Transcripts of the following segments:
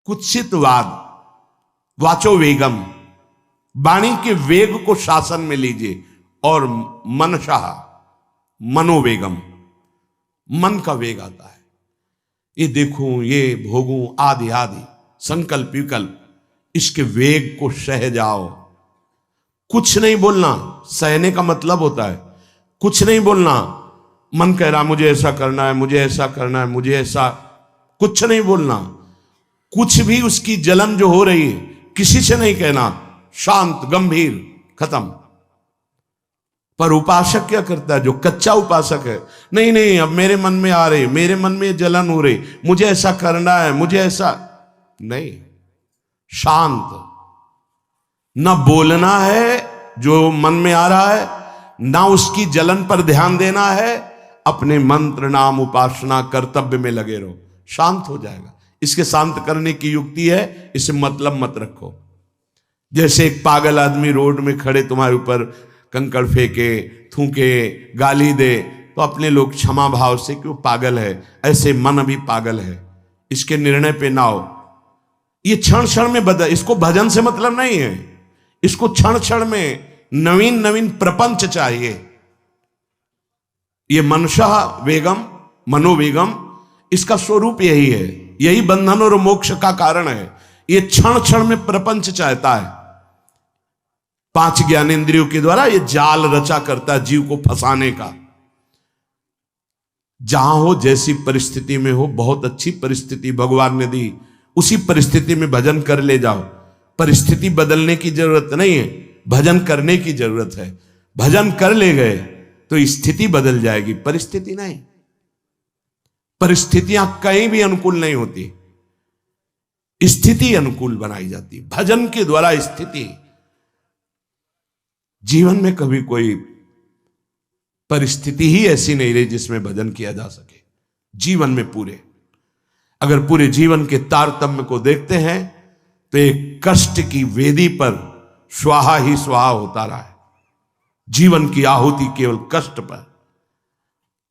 कुत्सितवाद, वाचो वेगम, वाणी के वेग को शासन में लीजिए, और मनशाह, मनोवेगम, मन का वेग आता है। ये देखूं, ये भोगूं, आदि आदि संकल्प विकल्प, इसके वेग को सह जाओ। कुछ नहीं बोलना, सहने का मतलब होता है कुछ नहीं बोलना। मन कह रहा मुझे ऐसा करना है, मुझे ऐसा करना है, मुझे ऐसा, कुछ नहीं बोलना। कुछ भी उसकी जलन जो हो रही है किसी से नहीं कहना, शांत गंभीर, खत्म। पर उपासक क्या करता है, जो कच्चा उपासक है, नहीं नहीं अब मेरे मन में आ रही, मेरे मन में जलन हो रही, मुझे ऐसा करना है, मुझे ऐसा नहीं। शांत, ना बोलना है जो मन में आ रहा है, ना उसकी जलन पर ध्यान देना है, अपने मंत्र नाम उपासना कर्तव्य में लगे रहो, शांत हो जाएगा। इसके शांत करने की युक्ति है, इसे मतलब मत रखो। जैसे एक पागल आदमी रोड में खड़े तुम्हारे ऊपर कंकड़ फेंके, थूके, गाली दे, तो अपने लोग क्षमा भाव से कि वो पागल है, ऐसे मन अभी पागल है, इसके निर्णय पे ना हो। ये क्षण क्षण में बदल, इसको भजन से मतलब नहीं है, इसको क्षण क्षण में नवीन नवीन प्रपंच चाहिए। ये मनशा वेगम, मनोवेगम, इसका स्वरूप यही है, यही बंधन और मोक्ष का कारण है। ये क्षण क्षण में प्रपंच चाहता है। 5 ज्ञानेंद्रियों के द्वारा ये जाल रचा करता है जीव को फंसाने का। जहां हो, जैसी परिस्थिति में हो, बहुत अच्छी परिस्थिति भगवान ने दी, उसी परिस्थिति में भजन कर ले जाओ। परिस्थिति बदलने की जरूरत नहीं है, भजन करने की जरूरत है। भजन कर ले गए तो स्थिति बदल जाएगी, परिस्थिति नहीं। परिस्थितियां कहीं भी अनुकूल नहीं होती, स्थिति अनुकूल बनाई जाती। भजन के द्वारा स्थिति, जीवन में कभी कोई परिस्थिति ही ऐसी नहीं रही जिसमें भजन किया जा सके। जीवन में पूरे, अगर पूरे जीवन के तारतम्य को देखते हैं तो एक कष्ट की वेदी पर स्वाहा ही स्वाहा होता रहा है। जीवन की आहुति केवल कष्ट पर,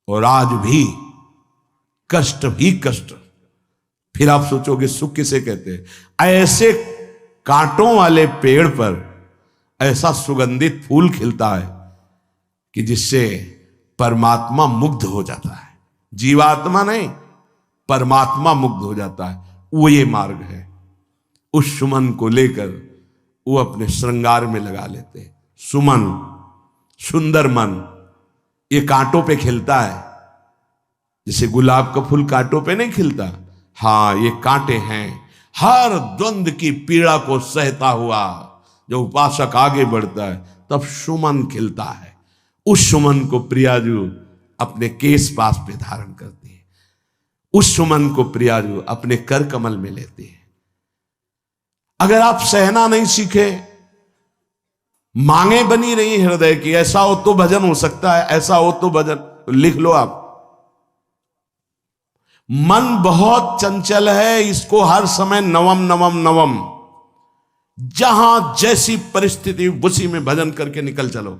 और आज भी कष्ट ही कष्ट। फिर आप सोचोगे सुख किसे कहते हैं? ऐसे कांटों वाले पेड़ पर ऐसा सुगंधित फूल खिलता है कि जिससे परमात्मा मुग्ध हो जाता है। जीवात्मा नहीं, परमात्मा मुग्ध हो जाता है। वो ये मार्ग है। उस सुमन को लेकर वो अपने श्रृंगार में लगा लेते हैं। सुमन, सुंदर मन, ये कांटों पे खिलता है। जैसे गुलाब का फूल कांटों पे नहीं खिलता, हाँ ये कांटे हैं। हर द्वंद की पीड़ा को सहता हुआ जब उपासक आगे बढ़ता है तब सुमन खिलता है। उस सुमन को प्रियाजू अपने केश पास पे धारण करती है। उस सुमन को प्रियाजू अपने कर कमल में लेती है। अगर आप सहना नहीं सीखे, मांगे बनी रही हृदय की, ऐसा हो तो भजन हो सकता है, ऐसा हो तो भजन, तो लिख लो आप। मन बहुत चंचल है, इसको हर समय नवम नवम नवम, जहां जैसी परिस्थिति उसी में भजन करके निकल चलो।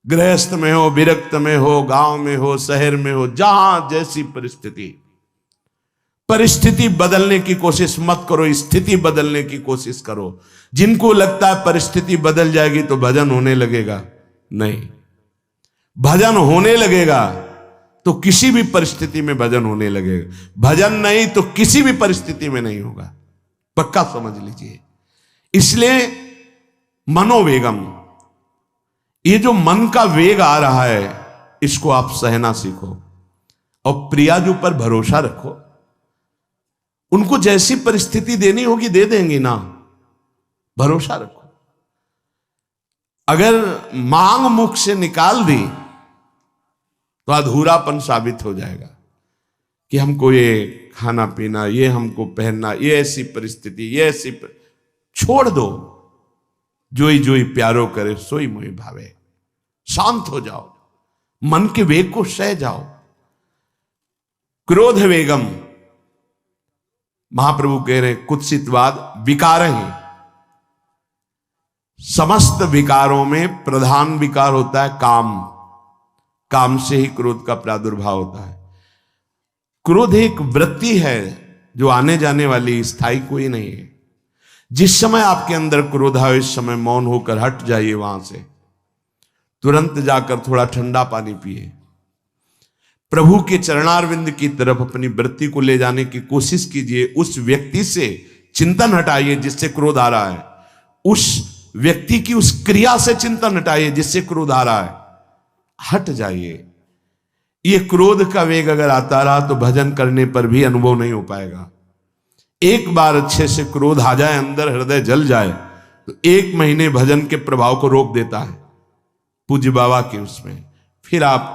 गृहस्थ में हो, विरक्त में हो, गांव में हो, शहर में हो, जहां जैसी परिस्थिति, परिस्थिति बदलने की कोशिश मत करो, स्थिति बदलने की कोशिश करो। जिनको लगता है परिस्थिति बदल जाएगी तो भजन होने लगेगा, नहीं। भजन होने लगेगा तो किसी भी परिस्थिति में भजन होने लगेगा। भजन नहीं तो किसी भी परिस्थिति में नहीं होगा, पक्का समझ लीजिए। इसलिए मनोवेगम, ये जो मन का वेग आ रहा है, इसको आप सहना सीखो और प्रियाजू पर भरोसा रखो। उनको जैसी परिस्थिति देनी होगी दे देंगी ना, भरोसा रखो। अगर मांग मुख से निकाल दी तो अधूरापन साबित हो जाएगा कि हमको ये खाना पीना, ये हमको पहनना, ये ऐसी परिस्थिति, ये ऐसी छोड़ दो। जोई जोई प्यारो करे सोई मोहि भावे। शांत हो जाओ, मन के वेग को सह जाओ। क्रोध वेगम, महाप्रभु कह रहे कुत्सितवाद विकार है। समस्त विकारों में प्रधान विकार होता है काम। काम से ही क्रोध का प्रादुर्भाव होता है। क्रोध एक वृत्ति है जो आने जाने वाली, स्थायी कोई नहीं है। जिस समय आपके अंदर क्रोध आए इस समय मौन होकर हट जाइए वहां से, तुरंत जाकर थोड़ा ठंडा पानी पिए, प्रभु के चरणारविंद की तरफ अपनी वृत्ति को ले जाने की कोशिश कीजिए। उस व्यक्ति से चिंतन हटाइए जिससे क्रोध आ रहा है, उस व्यक्ति की उस क्रिया से चिंतन हटाइए जिससे क्रोध आ रहा है, हट जाइए। ये क्रोध का वेग अगर आता रहा तो भजन करने पर भी अनुभव नहीं हो पाएगा। एक बार अच्छे से क्रोध आ जाए, अंदर हृदय जल जाए, तो 1 महीने भजन के प्रभाव को रोक देता है पूज्य बाबा के उसमें। फिर आप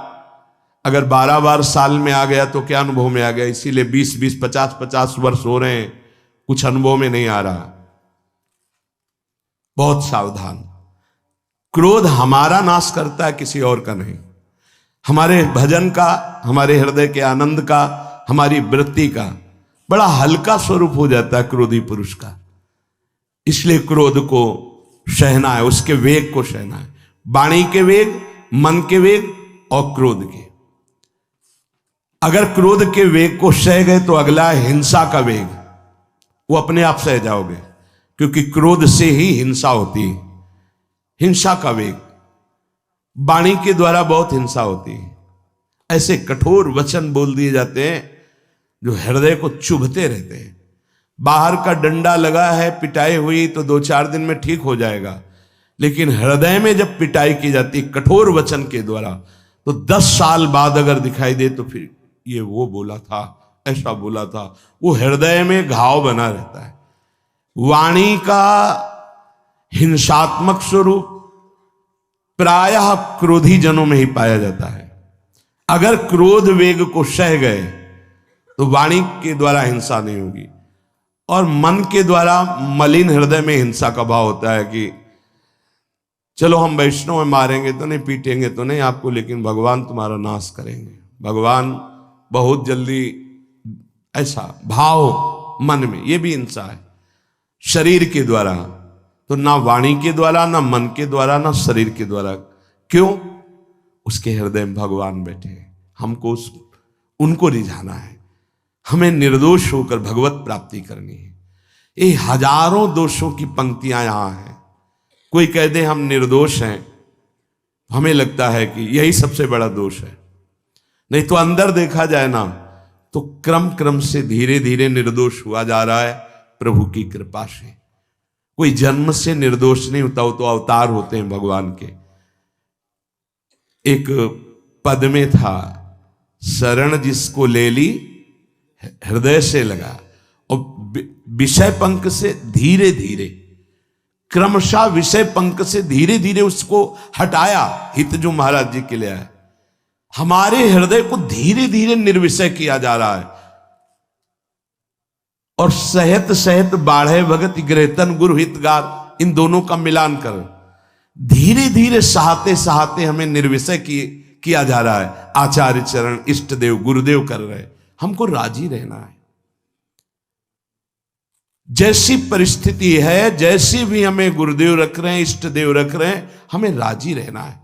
अगर 12 बार साल में आ गया तो क्या अनुभव में आ गया। इसीलिए 20-20, 50-50 वर्ष हो रहे हैं, कुछ अनुभव में नहीं आ रहा। बहुत सावधान। क्रोध हमारा नाश करता है, किसी और का नहीं। हमारे भजन का, हमारे हृदय के आनंद का, हमारी वृत्ति का बड़ा हल्का स्वरूप हो जाता है क्रोधी पुरुष का। इसलिए क्रोध को सहना है, उसके वेग को सहना है। वाणी के वेग, मन के वेग और क्रोध के। अगर क्रोध के वेग को सह गए तो अगला है हिंसा का वेग। वो अपने आप सह जाओगे, क्योंकि क्रोध से ही हिंसा होती है। हिंसा का वेग, वाणी के द्वारा बहुत हिंसा होती है। ऐसे कठोर वचन बोल दिए जाते हैं जो हृदय को चुभते रहते हैं। बाहर का डंडा लगा है, पिटाई हुई तो 2-4 दिन में ठीक हो जाएगा, लेकिन हृदय में जब पिटाई की जाती है कठोर वचन के द्वारा, तो 10 साल बाद अगर दिखाई दे तो फिर ये वो बोला था, ऐसा बोला था, वो हृदय में घाव बना रहता है। वाणी का हिंसात्मक स्वरूप प्रायः क्रोधी जनों में ही पाया जाता है। अगर क्रोध वेग को सह गए तो वाणी के द्वारा हिंसा नहीं होगी, और मन के द्वारा मलिन हृदय में हिंसा का भाव होता है कि चलो हम वैष्णव में मारेंगे तो नहीं, पीटेंगे तो नहीं आपको, लेकिन भगवान तुम्हारा नाश करेंगे, भगवान बहुत जल्दी, ऐसा भाव मन में, ये भी हिंसा है। शरीर के द्वारा तो ना वाणी के द्वारा, ना मन के द्वारा, ना शरीर के द्वारा। क्यों? उसके हृदय में भगवान बैठे हैं, हमको उनको रिझाना है, हमें निर्दोष होकर भगवत प्राप्ति करनी है। ये हजारों दोषों की पंक्तियां यहां हैं। कोई कह दे हम निर्दोष हैं, हमें लगता है कि यही सबसे बड़ा दोष है। नहीं तो अंदर देखा जाए ना तो क्रम क्रम से धीरे धीरे निर्दोष हुआ जा रहा है प्रभु की कृपा से। कोई जन्म से निर्दोष नहीं होता, वो तो अवतार होते हैं भगवान के। एक पद में था, शरण जिसको ले ली हृदय से लगा, और विषय पंख से धीरे धीरे, क्रमशः विषय पंख से धीरे धीरे उसको हटाया। हित जो महाराज जी के लिए आया, हमारे हृदय को धीरे धीरे निर्विषय किया जा रहा है। और सहत सहत बाढ़े भगत ग्रहतन गुरु हितगार, इन दोनों का मिलान कर धीरे धीरे सहाते सहाते हमें निर्विषय किया जा रहा है। आचार्य चरण, इष्ट देव, गुरुदेव कर रहे हैं, हमको राजी रहना है। जैसी परिस्थिति है, जैसी भी हमें गुरुदेव रख रहे हैं, इष्ट देव रख रहे हैं, हमें राजी रहना है।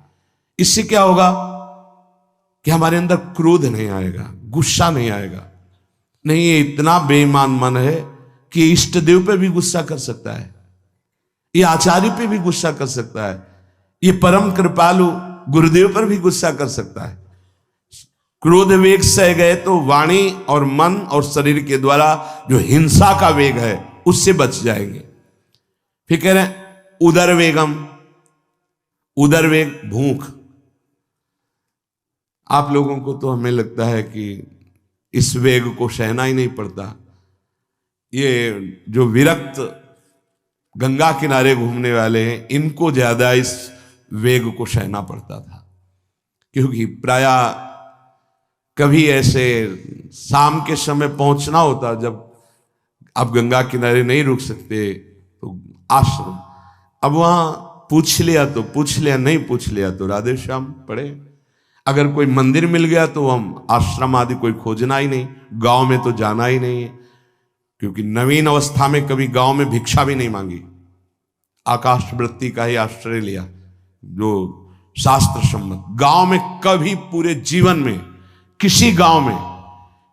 इससे क्या होगा कि हमारे अंदर क्रोध नहीं आएगा, गुस्सा नहीं आएगा। नहीं, ये इतना बेईमान मन है कि इष्ट देव पे भी गुस्सा कर सकता है, ये आचार्य पे भी गुस्सा कर सकता है, ये परम कृपालु गुरुदेव पर भी गुस्सा कर सकता है। क्रोध वेग सह गए तो वाणी और मन और शरीर के द्वारा जो हिंसा का वेग है उससे बच जाएंगे। फिर कह रहे हैं उदर वेगम, उदर वेग भूख। आप लोगों को तो हमें लगता है कि इस वेग को सहना ही नहीं पड़ता। ये जो विरक्त गंगा किनारे घूमने वाले हैं, इनको ज्यादा इस वेग को सहना पड़ता था, क्योंकि प्रायः कभी ऐसे शाम के समय पहुंचना होता, जब आप गंगा किनारे नहीं रुक सकते तो आश्रम, अब वहां पूछ लिया तो पूछ लिया, नहीं पूछ लिया तो राधे श्याम पढ़े। अगर कोई मंदिर मिल गया तो हम आश्रम आदि कोई खोजना ही नहीं, गांव में तो जाना ही नहीं है, क्योंकि नवीन अवस्था में कभी गांव में भिक्षा भी नहीं मांगी, आकाश वृत्ति का ही आश्रय लिया जो शास्त्र सम्मत। गांव में कभी पूरे जीवन में किसी गांव में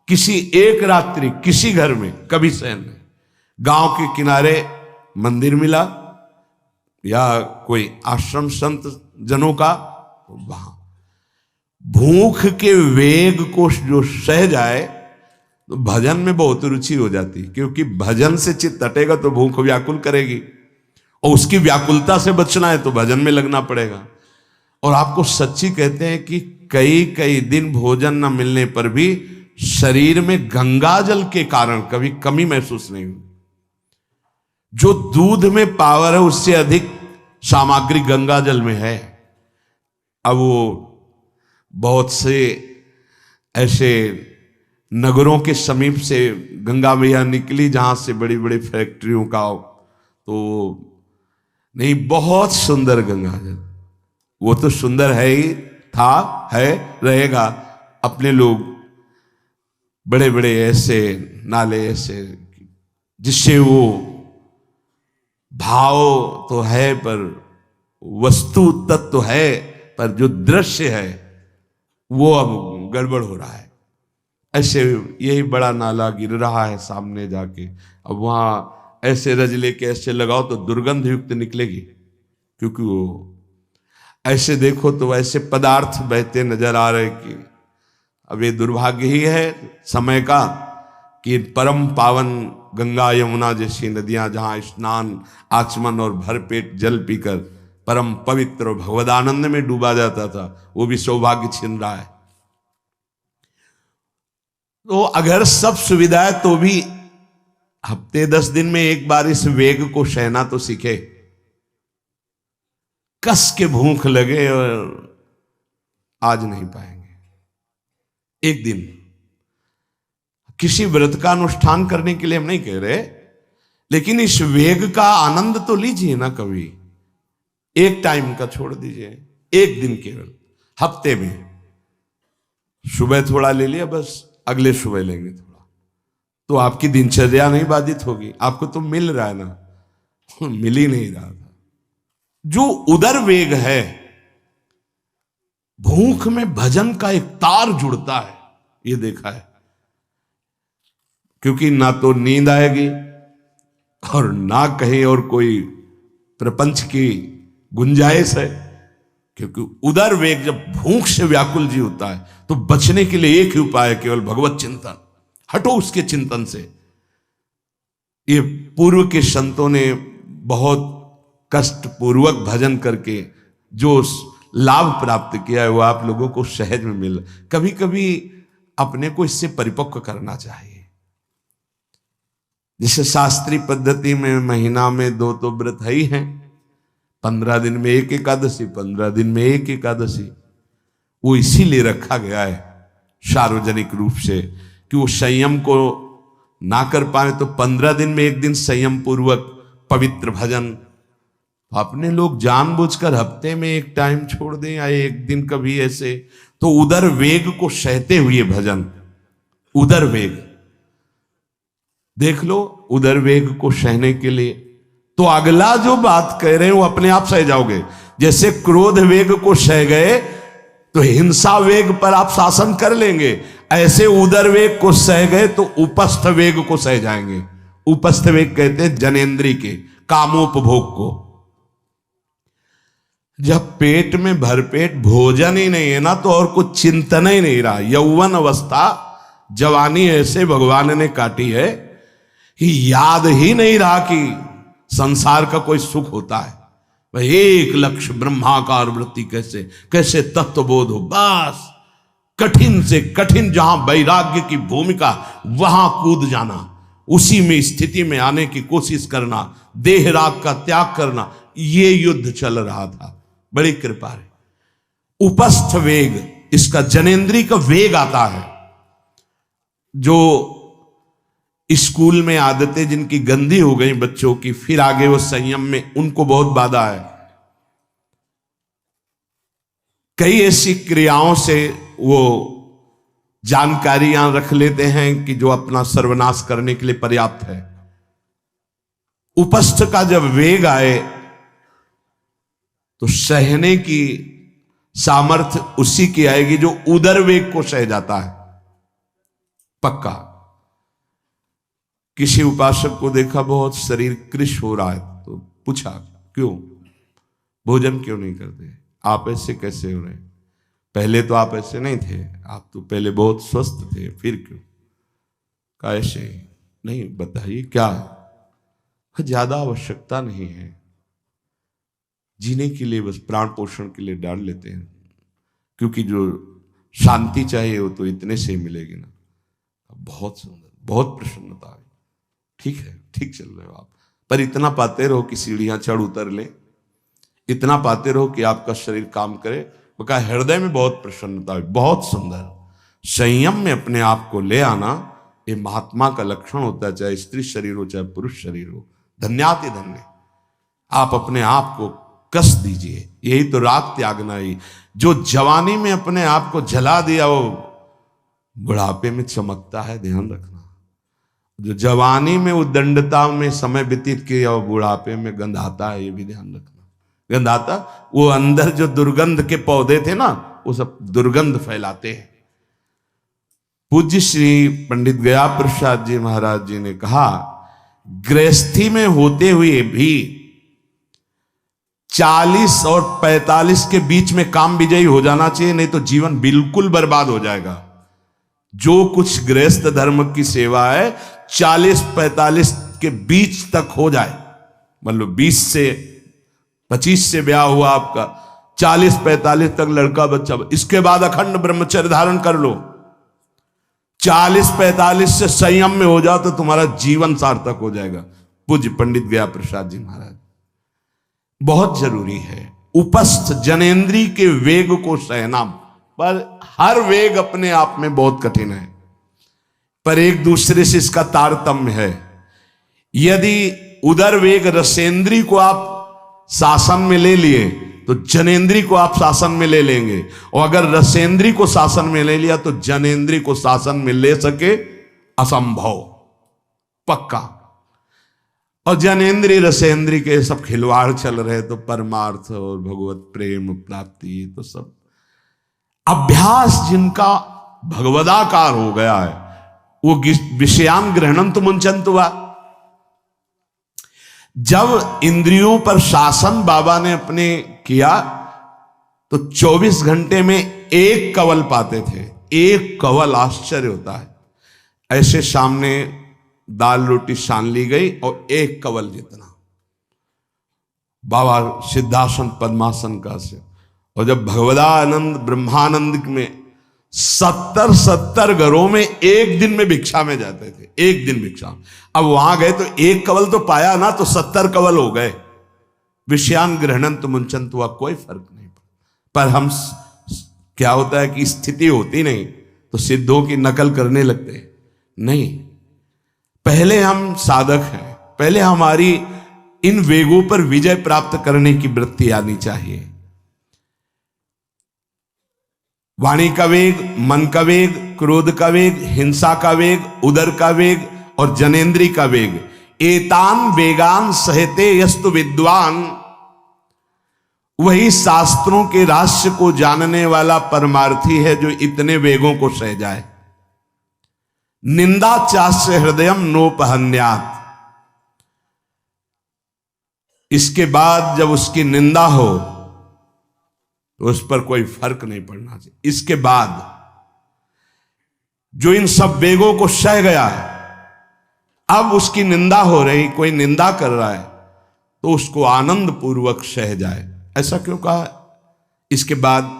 किसी एक रात्रि किसी घर में कभी शयन नहीं। गांव के किनारे मंदिर मिला या कोई आश्रम संत जनों का, वहां भूख के वेग को जो सह जाए तो भजन में बहुत रुचि हो जाती, क्योंकि भजन से चित्त हटेगा तो भूख व्याकुल करेगी, और उसकी व्याकुलता से बचना है तो भजन में लगना पड़ेगा। और आपको सच्ची कहते हैं कि कई कई दिन भोजन न मिलने पर भी शरीर में गंगा जल के कारण कभी कमी महसूस नहीं हुई। जो दूध में पावर है उससे अधिक सामग्री गंगा जल में है। अब वो बहुत से ऐसे नगरों के समीप से गंगा मैया निकली जहां से बड़ी बड़ी फैक्ट्रियों का, तो नहीं, बहुत सुंदर गंगा जल, वो तो सुंदर है ही, था, है, रहेगा। अपने लोग बड़े बड़े ऐसे नाले ऐसे जिससे वो भाव तो है पर वस्तु तत्व तो है, पर जो दृश्य है वो अब गड़बड़ हो रहा है। ऐसे यही बड़ा नाला गिर रहा है सामने जाके, अब वहां ऐसे रजले के ऐसे लगाओ तो दुर्गंध युक्त निकलेगी, क्योंकि वो ऐसे देखो तो ऐसे पदार्थ बहते नजर आ रहे कि अब ये दुर्भाग्य ही है समय का कि परम पावन गंगा यमुना जैसी नदियां जहां स्नान आचमन और भरपेट जल पीकर परम पवित्र और भगवदानंद में डूबा जाता था, वो भी सौभाग्य छिन रहा है। तो अगर सब सुविधा है तो भी हफ्ते 10 दिन में एक बार इस वेग को सहना तो सीखे। कस के भूख लगे और आज नहीं पाएंगे। एक दिन किसी व्रत का अनुष्ठान करने के लिए हम नहीं कह रहे, लेकिन इस वेग का आनंद तो लीजिए ना कभी। एक टाइम का छोड़ दीजिए, एक दिन केवल हफ्ते में सुबह थोड़ा ले लिया, बस अगले सुबह लेंगे थोड़ा, तो आपकी दिनचर्या नहीं बाधित होगी। आपको तो मिल रहा है ना, मिल ही नहीं रहा था। जो उदर वेग है, भूख में भजन का एक तार जुड़ता है, ये देखा है। क्योंकि ना तो नींद आएगी और ना कहीं और कोई प्रपंच की गुंजाइश है, क्योंकि उदर वेग जब भूख से व्याकुल जी होता है तो बचने के लिए एक ही उपाय है, केवल भगवत चिंतन। हटो उसके चिंतन से। ये पूर्व के संतों ने बहुत कष्ट पूर्वक भजन करके जो लाभ प्राप्त किया है वो आप लोगों को सहज में मिल। कभी कभी अपने को इससे परिपक्व करना चाहिए। जैसे शास्त्रीय पद्धति में महीना में 2 तो व्रत है ही हैं, 15 दिन में एक एकादशी, 15 दिन में एक एकादशी। वो इसीलिए रखा गया है सार्वजनिक रूप से कि वो संयम को ना कर पाए, तो 15 दिन में एक दिन संयम पूर्वक पवित्र भजन। अपने लोग जानबूझकर हफ्ते में एक टाइम छोड़ दें या एक दिन कभी ऐसे, तो उदर वेग को सहते हुए भजन। उदर वेग देख लो, उदर वेग को सहने के लिए तो अगला जो बात कह रहे हैं वो अपने आप सह जाओगे। जैसे क्रोध वेग को सह गए तो हिंसा वेग पर आप शासन कर लेंगे, ऐसे उदर वेग को सह गए तो उपस्थ वेग को सह जाएंगे। उपस्थ वेग कहते हैं जनेन्द्री के कामोपभोग को। जब पेट में भरपेट भोजन ही नहीं है ना, तो और कुछ चिंतन ही नहीं रहा। यौवन अवस्था जवानी ऐसे भगवान ने काटी है कि याद ही नहीं रहा कि संसार का कोई सुख होता है। वह एक लक्ष्य ब्रह्माकार वृत्ति कैसे कैसे तत्वबोध हो, बस कठिन से कठिन जहां वैराग्य की भूमिका वहां कूद जाना, उसी में स्थिति में आने की कोशिश करना, देह राग का त्याग करना, ये युद्ध चल रहा था। बड़ी कृपा है। उपस्थ वेग, इसका जनेन्द्री का वेग आता है। जो स्कूल में आदतें जिनकी गंदी हो गई बच्चों की, फिर आगे वो संयम में, उनको बहुत बाधा है। कई ऐसी क्रियाओं से वो जानकारियां रख लेते हैं कि जो अपना सर्वनाश करने के लिए पर्याप्त है। उपस्थ का जब वेग आए तो सहने की सामर्थ्य उसी की आएगी जो उदर वेग को सह जाता है। पक्का। किसी उपासक को देखा बहुत शरीर कृश हो रहा है, तो पूछा क्यों, भोजन क्यों नहीं करते, आप ऐसे कैसे हो रहे, पहले तो आप ऐसे नहीं थे, आप तो पहले बहुत स्वस्थ थे, फिर क्यों, कहा ऐसे नहीं, बताइए क्या, ज्यादा आवश्यकता नहीं है, जीने के लिए बस प्राण पोषण के लिए डाल लेते हैं, क्योंकि जो शांति चाहिए वो तो इतने से ही मिलेगी ना। बहुत सुंदर, बहुत प्रसन्नता है, ठीक है, ठीक चल रहे हो आप, पर इतना पाते रहो कि सीढ़ियां चढ़ उतर ले, इतना पाते रहो कि आपका शरीर काम करे। वो कहा हृदय में बहुत प्रसन्नता है, बहुत सुंदर। संयम में अपने आप को ले आना ये महात्मा का लक्षण होता है, चाहे स्त्री शरीर हो चाहे पुरुष शरीर हो। धन्याति धन्य, आप अपने आप को कस दीजिए, यही तो राग त्यागना ही। जो जवानी में अपने आप को जला दिया वो बुढ़ापे में चमकता है, ध्यान रखना। जो जवानी में उद्दंडता में समय व्यतीत किया वो बुढ़ापे में गंधाता है, ये भी ध्यान रखना। गंधाता वो अंदर जो दुर्गंध के पौधे थे ना, वो सब दुर्गंध फैलाते हैं। पूज्य श्री पंडित गया प्रसाद जी महाराज जी ने कहा, गृहस्थी में होते हुए भी 40 और 45 के बीच में काम विजयी हो जाना चाहिए, नहीं तो जीवन बिल्कुल बर्बाद हो जाएगा। जो कुछ गृहस्थ धर्म की सेवा है 40-45 के बीच तक हो जाए, मतलब 20 से 25 से ब्याह हुआ आपका, 40-45 तक लड़का बच्चा, इसके बाद अखंड ब्रह्मचर्य धारण कर लो। 40-45 से संयम में हो जाओ तो तुम्हारा जीवन सार्थक हो जाएगा। पूज्य पंडित गया प्रसाद जी महाराज, बहुत जरूरी है उपस्थ जनेन्द्री के वेग को सहना। पर हर वेग अपने आप में बहुत कठिन है, पर एक दूसरे से इसका तारतम्य है। यदि उदर वेग रसेंद्री को आप शासन में ले लिए तो जनेन्द्री को आप शासन में ले लेंगे, और अगर रसेंद्री को शासन में ले लिया तो जनेन्द्री को शासन में ले सके असंभव, पक्का। और जनेन्द्री रसेंद्री के सब खिलवाड़ चल रहे, तो परमार्थ और भगवत प्रेम प्राप्ति तो सब अभ्यास जिनका भगवदाकार हो गया है, वो विषयान ग्रहणंत मुंचंत हुआ। जब इंद्रियों पर शासन बाबा ने अपने किया तो 24 घंटे में एक कवल पाते थे, एक कवल, आश्चर्य होता है। ऐसे सामने दाल रोटी सान ली गई और एक कवल जितना, बाबा सिद्धासन पद्मासन का से। और जब भगवदानंद ब्रह्मानंद में 70 घरों में एक दिन में भिक्षा में जाते थे, एक दिन भिक्षा। अब वहां गए तो एक कवल तो पाया ना, तो 70 कवल हो गए। विषयान ग्रहणंत मुंचंत हुआ, कोई फर्क नहीं पड़ा। पर हम क्या होता है कि स्थिति होती नहीं तो सिद्धों की नकल करने लगते नहीं। पहले हम साधक हैं, पहले हमारी इन वेगों पर विजय प्राप्त करने की वृत्ति आनी चाहिए। वाणी का वेग, मन का वेग, क्रोध का वेग, हिंसा का वेग, उदर का वेग और जनेन्द्री का वेग, एतान वेगान सहते यस्तु विद्वान। वही शास्त्रों के रहस्य को जानने वाला परमार्थी है जो इतने वेगों को सह जाए। निंदा चास्य हृदयम नोपहन्यात, इसके बाद जब उसकी निंदा हो तो उस पर कोई फर्क नहीं पड़ना चाहिए। इसके बाद जो इन सब वेगों को सह गया है, अब उसकी निंदा हो रही, कोई निंदा कर रहा है तो उसको आनंद पूर्वक सह जाए। ऐसा क्यों कहा? इसके बाद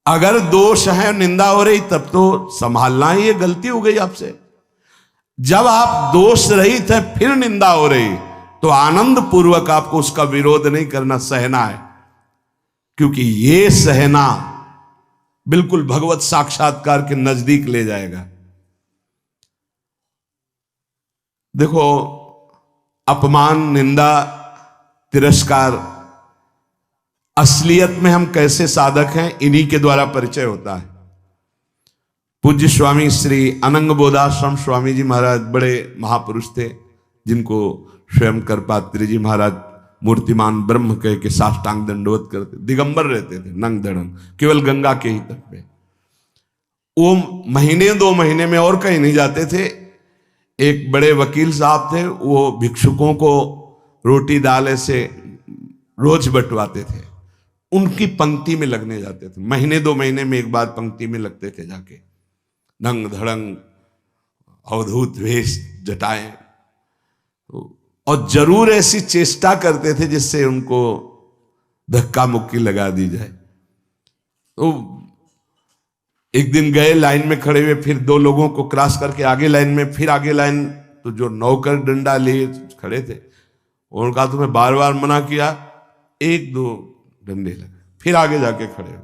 अगर दोष है, निंदा हो रही, तब तो संभालना ही, ये गलती हो गई आपसे। जब आप दोष रहित है फिर निंदा हो रही तो आनंद पूर्वक आपको उसका विरोध नहीं करना, सहना है। क्योंकि ये सहना बिल्कुल भगवत साक्षात्कार के नजदीक ले जाएगा। देखो, अपमान, निंदा, तिरस्कार, असलियत में हम कैसे साधक हैं इन्हीं के द्वारा परिचय होता है। पूज्य स्वामी श्री अनंग बोधाश्रम स्वामी जी महाराज बड़े महापुरुष थे, जिनको स्वयं करपात्री जी महाराज मूर्तिमान ब्रह्म कह के साष्टांग दंडवत करते, दिगंबर रहते थे, नंग धड़ंग, केवल गंगा के ही तट पे। वो महीने 2 महीने में और कहीं नहीं जाते थे। एक बड़े वकील साहब थे, वो भिक्षुकों को रोटी दाल ऐसे रोज बंटवाते थे, उनकी पंक्ति में लगने जाते थे। महीने 2 महीने में एक बार पंक्ति में लगते थे जाके, नंग धड़ंग अवधूत वेश जटाएं, और जरूर ऐसी चेष्टा करते थे जिससे उनको धक्का मुक्की लगा दी जाए। तो एक दिन गए, लाइन में खड़े हुए, फिर 2 लोगों को क्रॉस करके आगे लाइन में, फिर आगे लाइन, तो जो नौकर डंडा लिए खड़े थे उनका तुम्हें बार बार मना किया, 1-2 डंडे लगे, फिर आगे जाके खड़े हो,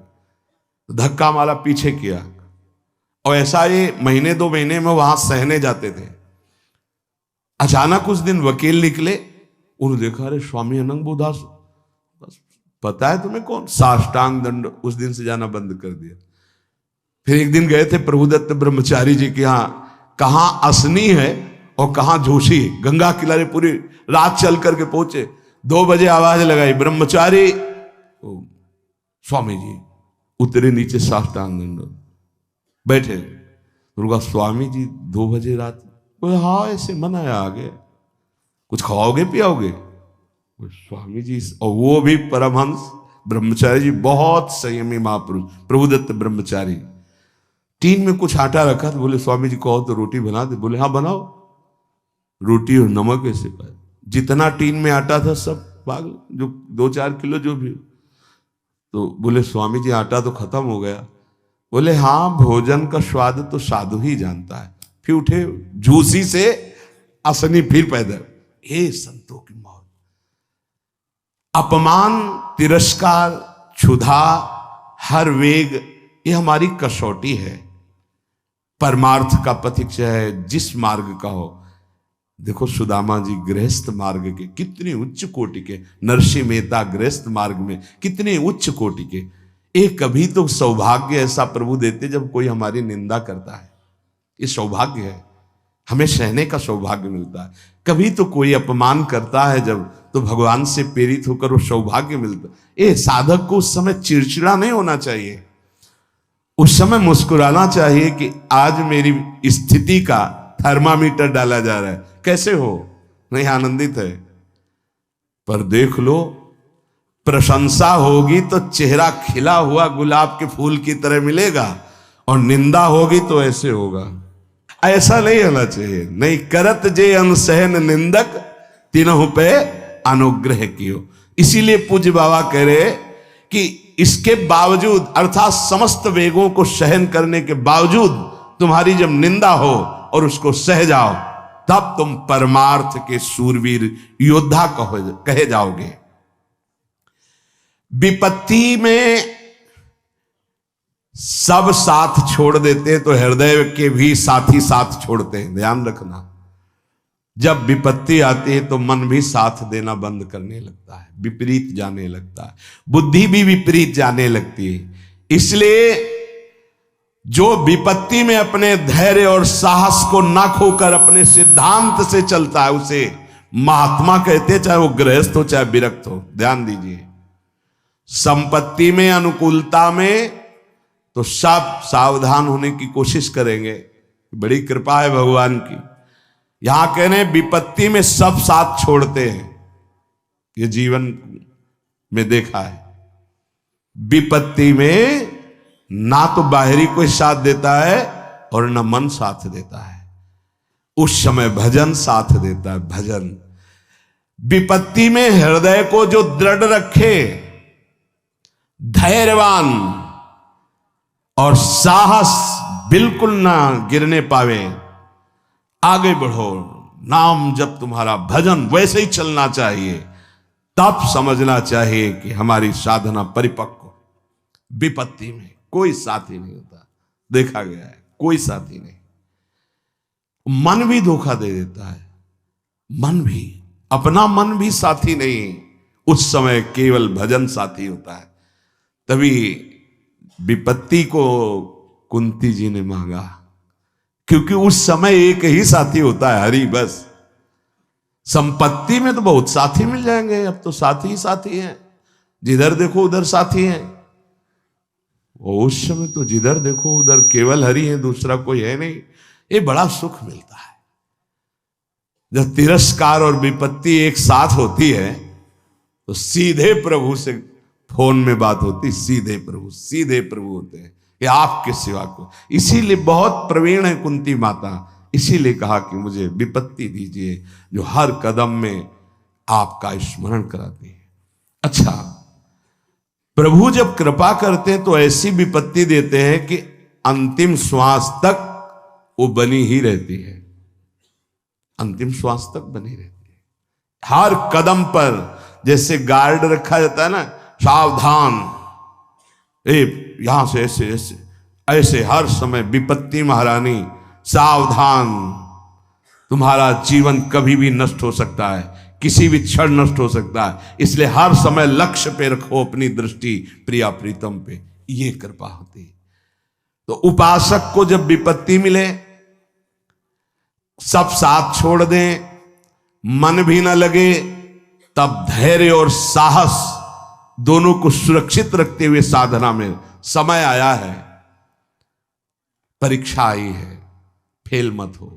तो धक्का मारा, पीछे किया। और ऐसा ये महीने 2 महीने में वहां सहने जाते थे। अचानक उस दिन वकील निकले, उन्होंने देखा, अरे स्वामी अनंगबोधास, पता है तुम्हें कौन? साष्टांग दंड। उस दिन से जाना बंद कर दिया। फिर एक दिन गए थे प्रभुदत्त ब्रह्मचारी जी के यहाँ, कहां असनी है और कहां जोशी, गंगा किनारे पूरी रात चल करके पहुंचे। 2 बजे आवाज लगाई, ब्रह्मचारी। स्वामी जी उतरे नीचे, साष्टांग दंड, बैठे। उनका स्वामी जी 2 बजे रात, हाँ ऐसे मन आया, आगे कुछ खाओगे पियाओगे? स्वामी जी, और वो भी परमहंस ब्रह्मचारी जी, बहुत संयमी महापुरुष प्रभुदत्त ब्रह्मचारी। टीन में कुछ आटा रखा, तो बोले स्वामी जी कहो तो रोटी बना दे। बोले हाँ बनाओ। रोटी और नमक ऐसे पाए, जितना टीन में आटा था सब पागल, जो 2-4 किलो जो भी। तो बोले स्वामी जी आटा तो खत्म हो गया। बोले हाँ, भोजन का स्वाद तो साधु ही जानता है। फिर उठे, झूसी से असनी फिर पैदल। हे संतों की मौत, अपमान, तिरस्कार, क्षुधा, हर वेग, ये हमारी कसौटी है। परमार्थ का पथिक चाहे जिस मार्ग का हो। देखो सुदामा जी गृहस्थ मार्ग के कितने उच्च कोटि के, नरसिंह मेहता गृहस्थ मार्ग में कितने उच्च कोटि के। एक कभी तो सौभाग्य ऐसा प्रभु देते जब कोई हमारी निंदा करता है, ये सौभाग्य है, हमें सहने का सौभाग्य मिलता है। कभी तो कोई अपमान करता है जब, तो भगवान से प्रेरित होकर वो सौभाग्य मिलता है। ये साधक को उस समय चिड़चिड़ा नहीं होना चाहिए, उस समय मुस्कुराना चाहिए कि आज मेरी स्थिति का थर्मामीटर डाला जा रहा है, कैसे हो, नहीं आनंदित है। पर देख लो, प्रशंसा होगी तो चेहरा खिला हुआ गुलाब के फूल की तरह मिलेगा, और निंदा होगी तो ऐसे होगा। ऐसा नहीं होना चाहिए। नहीं करत जे अनसहन निंदक, तीनों पे अनुग्रह कियो। इसीलिए पूज्य बाबा कह रहे कि इसके बावजूद, अर्थात समस्त वेगों को सहन करने के बावजूद, तुम्हारी जब निंदा हो और उसको सह जाओ, तब तुम परमार्थ के सूरवीर योद्धा कहे जाओगे। विपत्ति में सब साथ छोड़ देते हैं तो हृदय के भी साथी साथ छोड़ते हैं, ध्यान रखना। जब विपत्ति आती है तो मन भी साथ देना बंद करने लगता है, विपरीत जाने लगता है, बुद्धि भी विपरीत जाने लगती है। इसलिए जो विपत्ति में अपने धैर्य और साहस को न खोकर अपने सिद्धांत से चलता है उसे महात्मा कहते हैं, चाहे वो गृहस्थ हो चाहे विरक्त हो। ध्यान दीजिए, संपत्ति में, अनुकूलता में तो सब सावधान होने की कोशिश करेंगे, बड़ी कृपा है भगवान की। यहां कहने विपत्ति में सब साथ छोड़ते हैं, ये जीवन में देखा है। विपत्ति में ना तो बाहरी कोई साथ देता है और न मन साथ देता है, उस समय भजन साथ देता है, भजन। विपत्ति में हृदय को जो दृढ़ रखे, धैर्यवान और साहस बिल्कुल ना गिरने पावे, आगे बढ़ो, नाम जब तुम्हारा भजन वैसे ही चलना चाहिए, तब समझना चाहिए कि हमारी साधना परिपक्व। विपत्ति में कोई साथी नहीं होता, देखा गया है, कोई साथी नहीं। मन भी धोखा दे देता है, मन भी, अपना मन भी साथी नहीं, उस समय केवल भजन साथी होता है। तभी विपत्ति को कुंती जी ने मांगा, क्योंकि उस समय एक ही साथी होता है, हरि बस। संपत्ति में तो बहुत साथी मिल जाएंगे, अब तो साथी ही साथी हैं, जिधर देखो उधर साथी हैं। और उस समय तो जिधर देखो उधर केवल हरि है, दूसरा कोई है नहीं। ये बड़ा सुख मिलता है जब तिरस्कार और विपत्ति एक साथ होती है, तो सीधे प्रभु से फोन में बात होती, सीधे प्रभु होते हैं कि आपके सिवा को। इसीलिए बहुत प्रवीण है कुंती माता, इसीलिए कहा कि मुझे विपत्ति दीजिए जो हर कदम में आपका स्मरण कराती है। अच्छा, प्रभु जब कृपा करते हैं तो ऐसी विपत्ति देते हैं कि अंतिम श्वास तक वो बनी ही रहती है, अंतिम श्वास तक बनी रहती है। हर कदम पर जैसे गार्ड रखा जाता है ना, सावधान, यहां से ऐसे ऐसे ऐसे हर समय विपत्ति महारानी सावधान, तुम्हारा जीवन कभी भी नष्ट हो सकता है, किसी भी क्षण नष्ट हो सकता है, इसलिए हर समय लक्ष्य पे रखो अपनी दृष्टि प्रिया प्रीतम पे। ये कृपा होती। तो उपासक को जब विपत्ति मिले, सब साथ छोड़ दें, मन भी ना लगे, तब धैर्य और साहस दोनों को सुरक्षित रखते हुए साधना में समय आया है, परीक्षा आई है, फेल मत हो,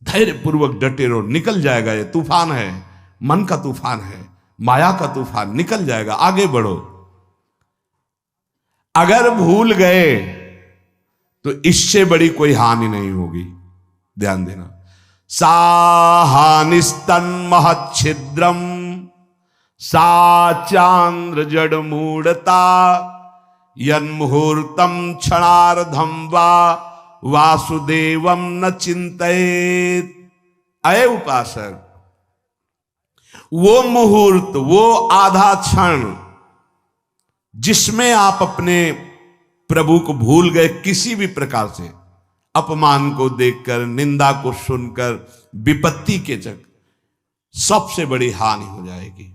धैर्य पूर्वक डटे रहो, निकल जाएगा। ये तूफान है, मन का तूफान है, माया का तूफान, निकल जाएगा, आगे बढ़ो। अगर भूल गए तो इससे बड़ी कोई हानि नहीं होगी, ध्यान देना। साहानिस्तन महच्छिद्रम सा चांद्र जड़ मूढ़ता यन्मुहूर्तम क्षणार्धम वा वासुदेवम न चिंतयेत। अय उपासक, वो मुहूर्त, वो आधा क्षण जिसमें आप अपने प्रभु को भूल गए, किसी भी प्रकार से अपमान को देखकर, निंदा को सुनकर, विपत्ति के चक, सबसे बड़ी हानि हो जाएगी।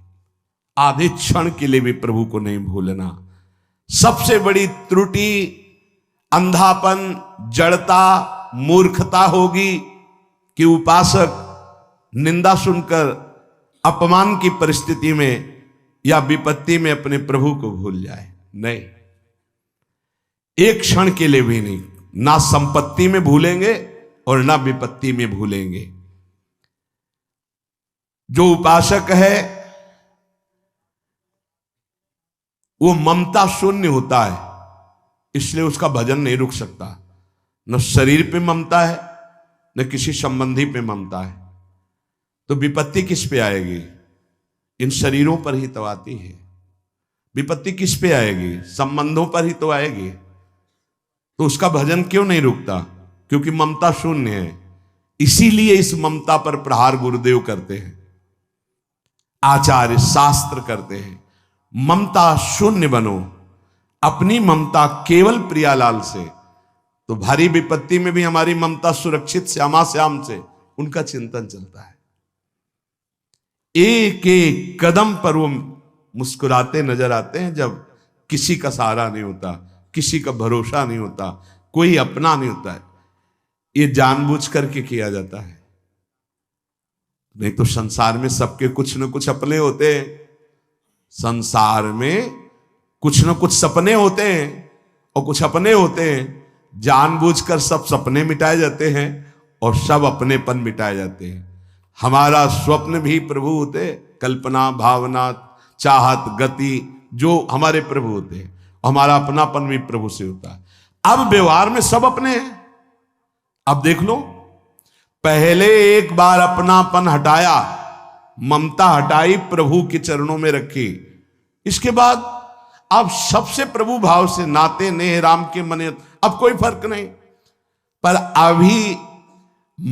आधे क्षण के लिए भी प्रभु को नहीं भूलना। सबसे बड़ी त्रुटि अंधापन, जड़ता, मूर्खता होगी कि उपासक निंदा सुनकर अपमान की परिस्थिति में या विपत्ति में अपने प्रभु को भूल जाए। नहीं, एक क्षण के लिए भी नहीं, ना संपत्ति में भूलेंगे और ना विपत्ति में भूलेंगे। जो उपासक है वो ममता शून्य होता है, इसलिए उसका भजन नहीं रुक सकता। न शरीर पे ममता है, न किसी संबंधी पे ममता है। तो विपत्ति किस पे आएगी? इन शरीरों पर ही तो आती है। विपत्ति किस पे आएगी? संबंधों पर ही तो आएगी। तो उसका भजन क्यों नहीं रुकता? क्योंकि ममता शून्य है। इसीलिए इस ममता पर प्रहार गुरुदेव करते हैं, आचार्य शास्त्र करते हैं। ममता शून्य बनो, अपनी ममता केवल प्रियालाल से। तो भारी विपत्ति में भी हमारी ममता सुरक्षित श्यामा श्याम से, उनका चिंतन चलता है। एक एक कदम पर वो मुस्कुराते नजर आते हैं जब किसी का सहारा नहीं होता, किसी का भरोसा नहीं होता, कोई अपना नहीं होता है। ये जानबूझ करके किया जाता है, नहीं तो संसार में सबके कुछ न कुछ अपने होते हैं। संसार में कुछ न कुछ सपने होते हैं और कुछ अपने होते हैं। जानबूझकर सब सपने मिटाए जाते हैं और सब अपनेपन मिटाए जाते हैं। हमारा स्वप्न भी प्रभु होते, कल्पना, भावना, चाहत, गति, जो हमारे प्रभु होते हैं। हमारा अपनापन भी प्रभु से होता है। अब व्यवहार में सब अपने हैं। अब देख लो, पहले एक बार अपनापन हटाया, ममता हटाई, प्रभु के चरणों में रखी। इसके बाद अब सबसे प्रभु भाव से नाते नेह राम के मने, अब कोई फर्क नहीं। पर अभी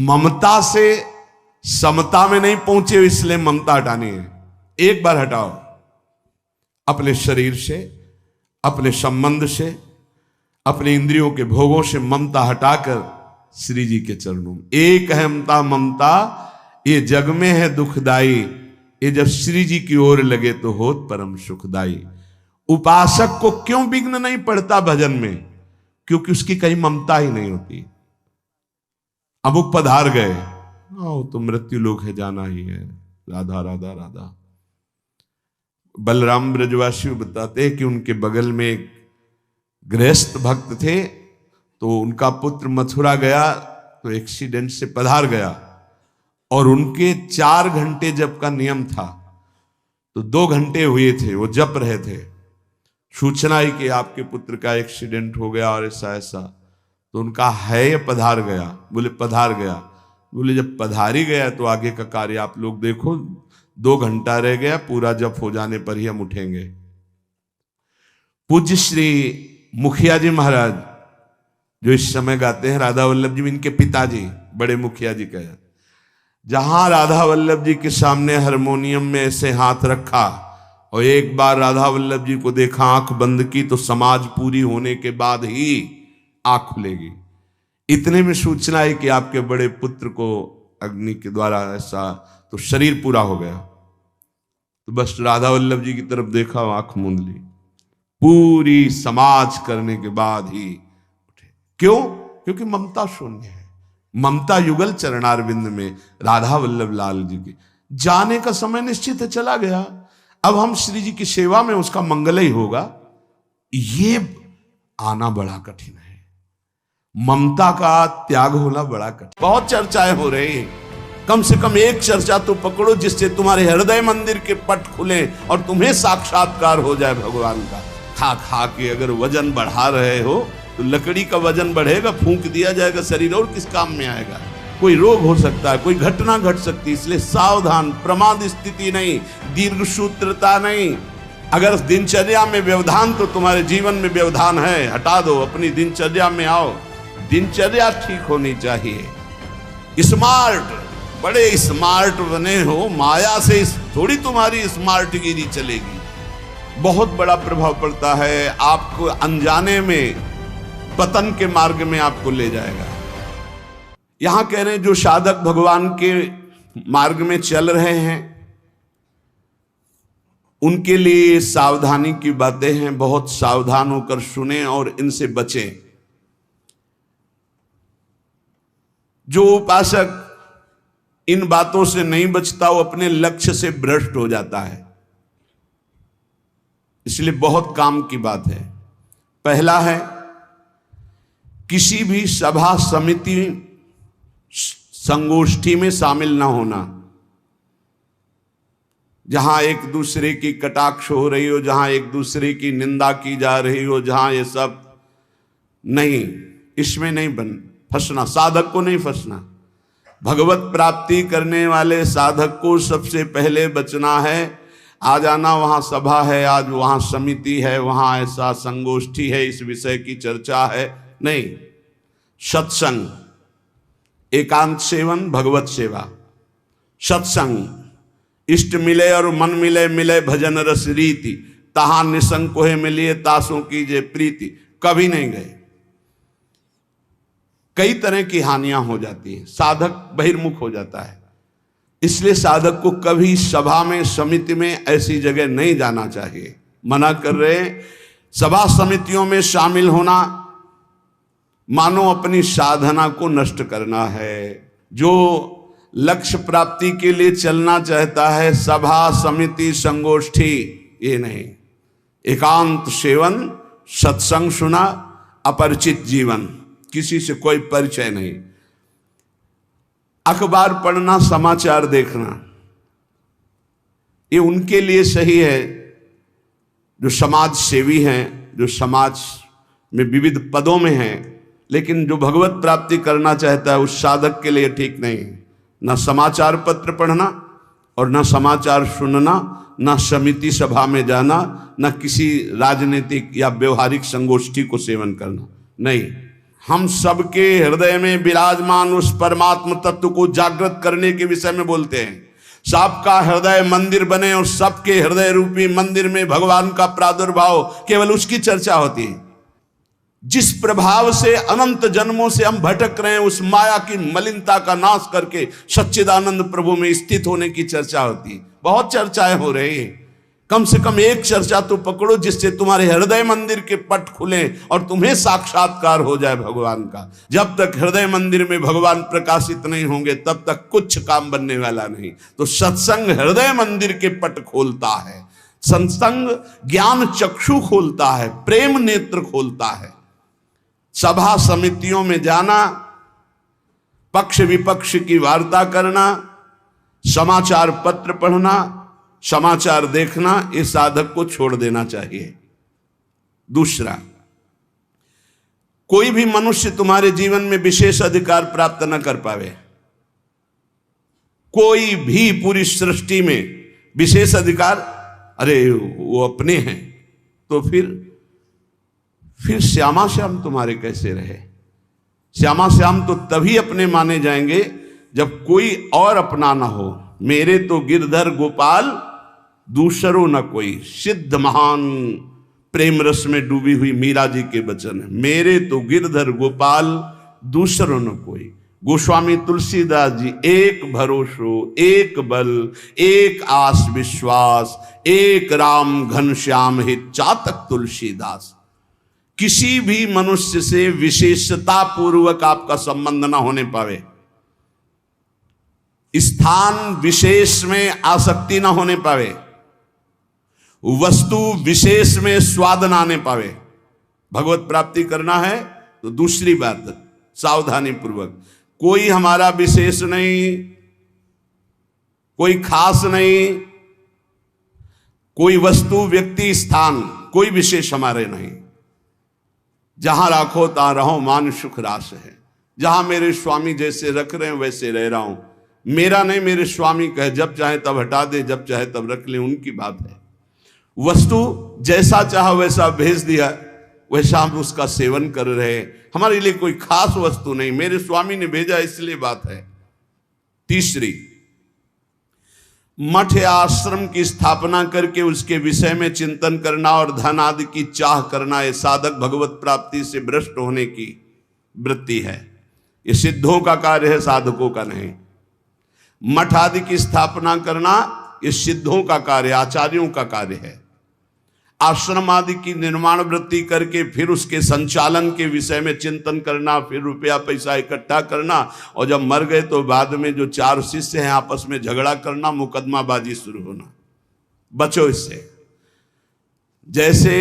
ममता से समता में नहीं पहुंचे, इसलिए ममता हटानी है। एक बार हटाओ, अपने शरीर से, अपने संबंध से, अपने इंद्रियों के भोगों से ममता हटाकर श्री जी के चरणों में। एक अहमता ममता ये जग में है दुखदाई, ये जब श्री जी की ओर लगे तो होत परम सुखदाई। उपासक को क्यों विघ्न नहीं पड़ता भजन में? क्योंकि उसकी कहीं ममता ही नहीं होती। अब वो पधार गए, आओ तो मृत्यु लोक है, जाना ही है, राधा राधा राधा। बलराम ब्रजवासी बताते हैं कि उनके बगल में एक गृहस्थ भक्त थे, तो उनका पुत्र मथुरा गया तो एक्सीडेंट से पधार गया, और उनके 4 घंटे जप का नियम था, तो 2 घंटे हुए थे, वो जप रहे थे। सूचना ही कि आपके पुत्र का एक्सीडेंट हो गया और ऐसा ऐसा, तो उनका है पधार गया। बोले पधार गया? बोले जब पधार ही गया तो आगे का कार्य आप लोग देखो, 2 घंटा रह गया, पूरा जप हो जाने पर ही हम उठेंगे। पूज्य श्री मुखिया जी महाराज जो इस समय गाते हैं, राधा वल्लभ जी इनके पिताजी, बड़े मुखिया जी कहे, जहां राधा वल्लभ जी के सामने हारमोनियम में ऐसे हाथ रखा और एक बार राधा वल्लभ जी को देखा, आंख बंद की, तो समाज पूरी होने के बाद ही आंख खुलेगी। इतने में सूचना है कि आपके बड़े पुत्र को अग्नि के द्वारा ऐसा, तो शरीर पूरा हो गया। तो बस राधा वल्लभ जी की तरफ देखा, आंख मूंद ली, पूरी समाज करने के बाद ही उठे। क्यों? क्योंकि ममता शून्य है। ममता युगल चरणारविंद में राधा वल्लभ लाल जी के जाने का समय निश्चित है, चला गया। अब हम श्री जी की सेवा में उसका मंगल ही होगा, ये आना बड़ा कठिन है। ममता का त्याग होना बड़ा कठिन। बहुत चर्चाएं हो रही हैं, कम से कम एक चर्चा तो पकड़ो जिससे तुम्हारे हृदय मंदिर के पट खुले और तुम्हें साक्षात्कार हो जाए भगवान का। खा खा के अगर वजन बढ़ा रहे हो तो लकड़ी का वजन बढ़ेगा, फूंक दिया जाएगा शरीर, और किस काम में आएगा? कोई रोग हो सकता है, कोई घटना घट सकती है, इसलिए सावधान। प्रमाद स्थिति नहीं, दीर्घ सूत्रता नहीं। अगर दिनचर्या में व्यवधान, तो तुम्हारे जीवन में व्यवधान है, हटा दो, अपनी दिनचर्या में आओ। दिनचर्या ठीक होनी चाहिए। स्मार्ट, बड़े स्मार्ट बने हो, माया से थोड़ी तुम्हारी स्मार्टगिरी चलेगी। बहुत बड़ा प्रभाव पड़ता है, आपको अनजाने में पतन के मार्ग में आपको ले जाएगा। यहां कह रहे हैं जो साधक भगवान के मार्ग में चल रहे हैं उनके लिए सावधानी की बातें हैं, बहुत सावधान होकर सुने और इनसे बचें। जो उपासक इन बातों से नहीं बचता वो अपने लक्ष्य से भ्रष्ट हो जाता है, इसलिए बहुत काम की बात है। पहला है, किसी भी सभा समिति संगोष्ठी में शामिल ना होना, जहां एक दूसरे की कटाक्ष हो रही हो, जहां एक दूसरे की निंदा की जा रही हो, जहां ये सब नहीं, इसमें नहीं फंसना। साधक को नहीं फंसना। भगवत प्राप्ति करने वाले साधक को सबसे पहले बचना है। आज आना, वहां सभा है, आज वहां समिति है, वहां ऐसा संगोष्ठी है, इस विषय की चर्चा है, नहीं। सत्संग, एकांत सेवन, भगवत सेवा, सत्संग, इष्ट मिले और मन मिले, मिले भजन रस रीति, तहां निसंग कोहे मिलिए, तासों की जे प्रीति। कभी नहीं गए। कई तरह की हानियां हो जाती हैं, साधक बहिर्मुख हो जाता है। इसलिए साधक को कभी सभा में, समिति में, ऐसी जगह नहीं जाना चाहिए। मना कर रहे, सभा समितियों में शामिल होना मानो अपनी साधना को नष्ट करना है। जो लक्ष्य प्राप्ति के लिए चलना चाहता है, सभा समिति संगोष्ठी, ये नहीं। एकांत सेवन, सत्संग सुना, अपरिचित जीवन, किसी से कोई परिचय नहीं। अखबार पढ़ना, समाचार देखना, ये उनके लिए सही है जो समाज सेवी हैं, जो समाज में विविध पदों में हैं। लेकिन जो भगवत प्राप्ति करना चाहता है उस साधक के लिए ठीक नहीं। न समाचार पत्र पढ़ना और न समाचार सुनना, न समिति सभा में जाना, न किसी राजनीतिक या व्यवहारिक संगोष्ठी को सेवन करना, नहीं। हम सबके हृदय में विराजमान उस परमात्म तत्व को जागृत करने के विषय में बोलते हैं। सबका हृदय मंदिर बने और सबके हृदय रूपी मंदिर में भगवान का प्रादुर्भाव, केवल उसकी चर्चा होती है। जिस प्रभाव से अनंत जन्मों से हम भटक रहे हैं, उस माया की मलिनता का नाश करके सच्चिदानंद प्रभु में स्थित होने की चर्चा होती है। बहुत चर्चाएं हो रही हैं, कम से कम एक चर्चा तो पकड़ो जिससे तुम्हारे हृदय मंदिर के पट खुले और तुम्हें साक्षात्कार हो जाए भगवान का। जब तक हृदय मंदिर में भगवान प्रकाशित नहीं होंगे तब तक कुछ काम बनने वाला नहीं। तो सत्संग हृदय मंदिर के पट खोलता है। सत्संग ज्ञान चक्षु खोलता है, प्रेम नेत्र खोलता है। सभा समितियों में जाना, पक्ष विपक्ष की वार्ता करना, समाचार पत्र पढ़ना, समाचार देखना, इस साधक को छोड़ देना चाहिए। दूसरा, कोई भी मनुष्य तुम्हारे जीवन में विशेष अधिकार प्राप्त न कर पावे। कोई भी पूरी सृष्टि में विशेष अधिकार, अरे वो अपने हैं, तो फिर श्यामा श्याम तुम्हारे कैसे रहे? श्यामा श्याम तो तभी अपने माने जाएंगे जब कोई और अपना ना हो। मेरे तो गिरधर गोपाल दूसरो न कोई, सिद्ध महान प्रेम रस में डूबी हुई मीरा जी के वचन है। मेरे तो गिरधर गोपाल दूसरो न कोई। गोस्वामी तुलसीदास जी, एक भरोसो एक बल एक आस विश्वास, एक राम घनश्याम हित चातक तुलसीदास। किसी भी मनुष्य से विशेषता पूर्वक आपका संबंध ना होने पावे, स्थान विशेष में आसक्ति ना होने पावे, वस्तु विशेष में स्वाद ना आने पावे। भगवत प्राप्ति करना है तो दूसरी बात सावधानी पूर्वक, कोई हमारा विशेष नहीं, कोई खास नहीं, कोई वस्तु व्यक्ति स्थान कोई विशेष हमारे नहीं। जहां राखो तहां रहो, मान सुख रास है। जहां मेरे स्वामी जैसे रख रहे हैं वैसे रह रहा हूं। मेरा नहीं, मेरे स्वामी कहे जब चाहे तब हटा दे, जब चाहे तब रख ले, उनकी बात है। वस्तु जैसा चाहा वैसा भेज दिया, वैसा हम उसका सेवन कर रहे हैं। हमारे लिए कोई खास वस्तु नहीं, मेरे स्वामी ने भेजा इसलिए बात है। तीसरी, मठ या आश्रम की स्थापना करके उसके विषय में चिंतन करना और धन आदि की चाह करना, यह साधक भगवत प्राप्ति से भ्रष्ट होने की वृत्ति है। ये सिद्धों का कार्य है, साधकों का नहीं। मठ आदि की स्थापना करना ये सिद्धों का कार्य, आचार्यों का कार्य है। आश्रम आदि की निर्माण वृत्ति करके फिर उसके संचालन के विषय में चिंतन करना, फिर रुपया पैसा इकट्ठा करना, और जब मर गए तो बाद में जो चार शिष्य हैं आपस में झगड़ा करना, मुकदमाबाजी शुरू होना। बचो इससे। जैसे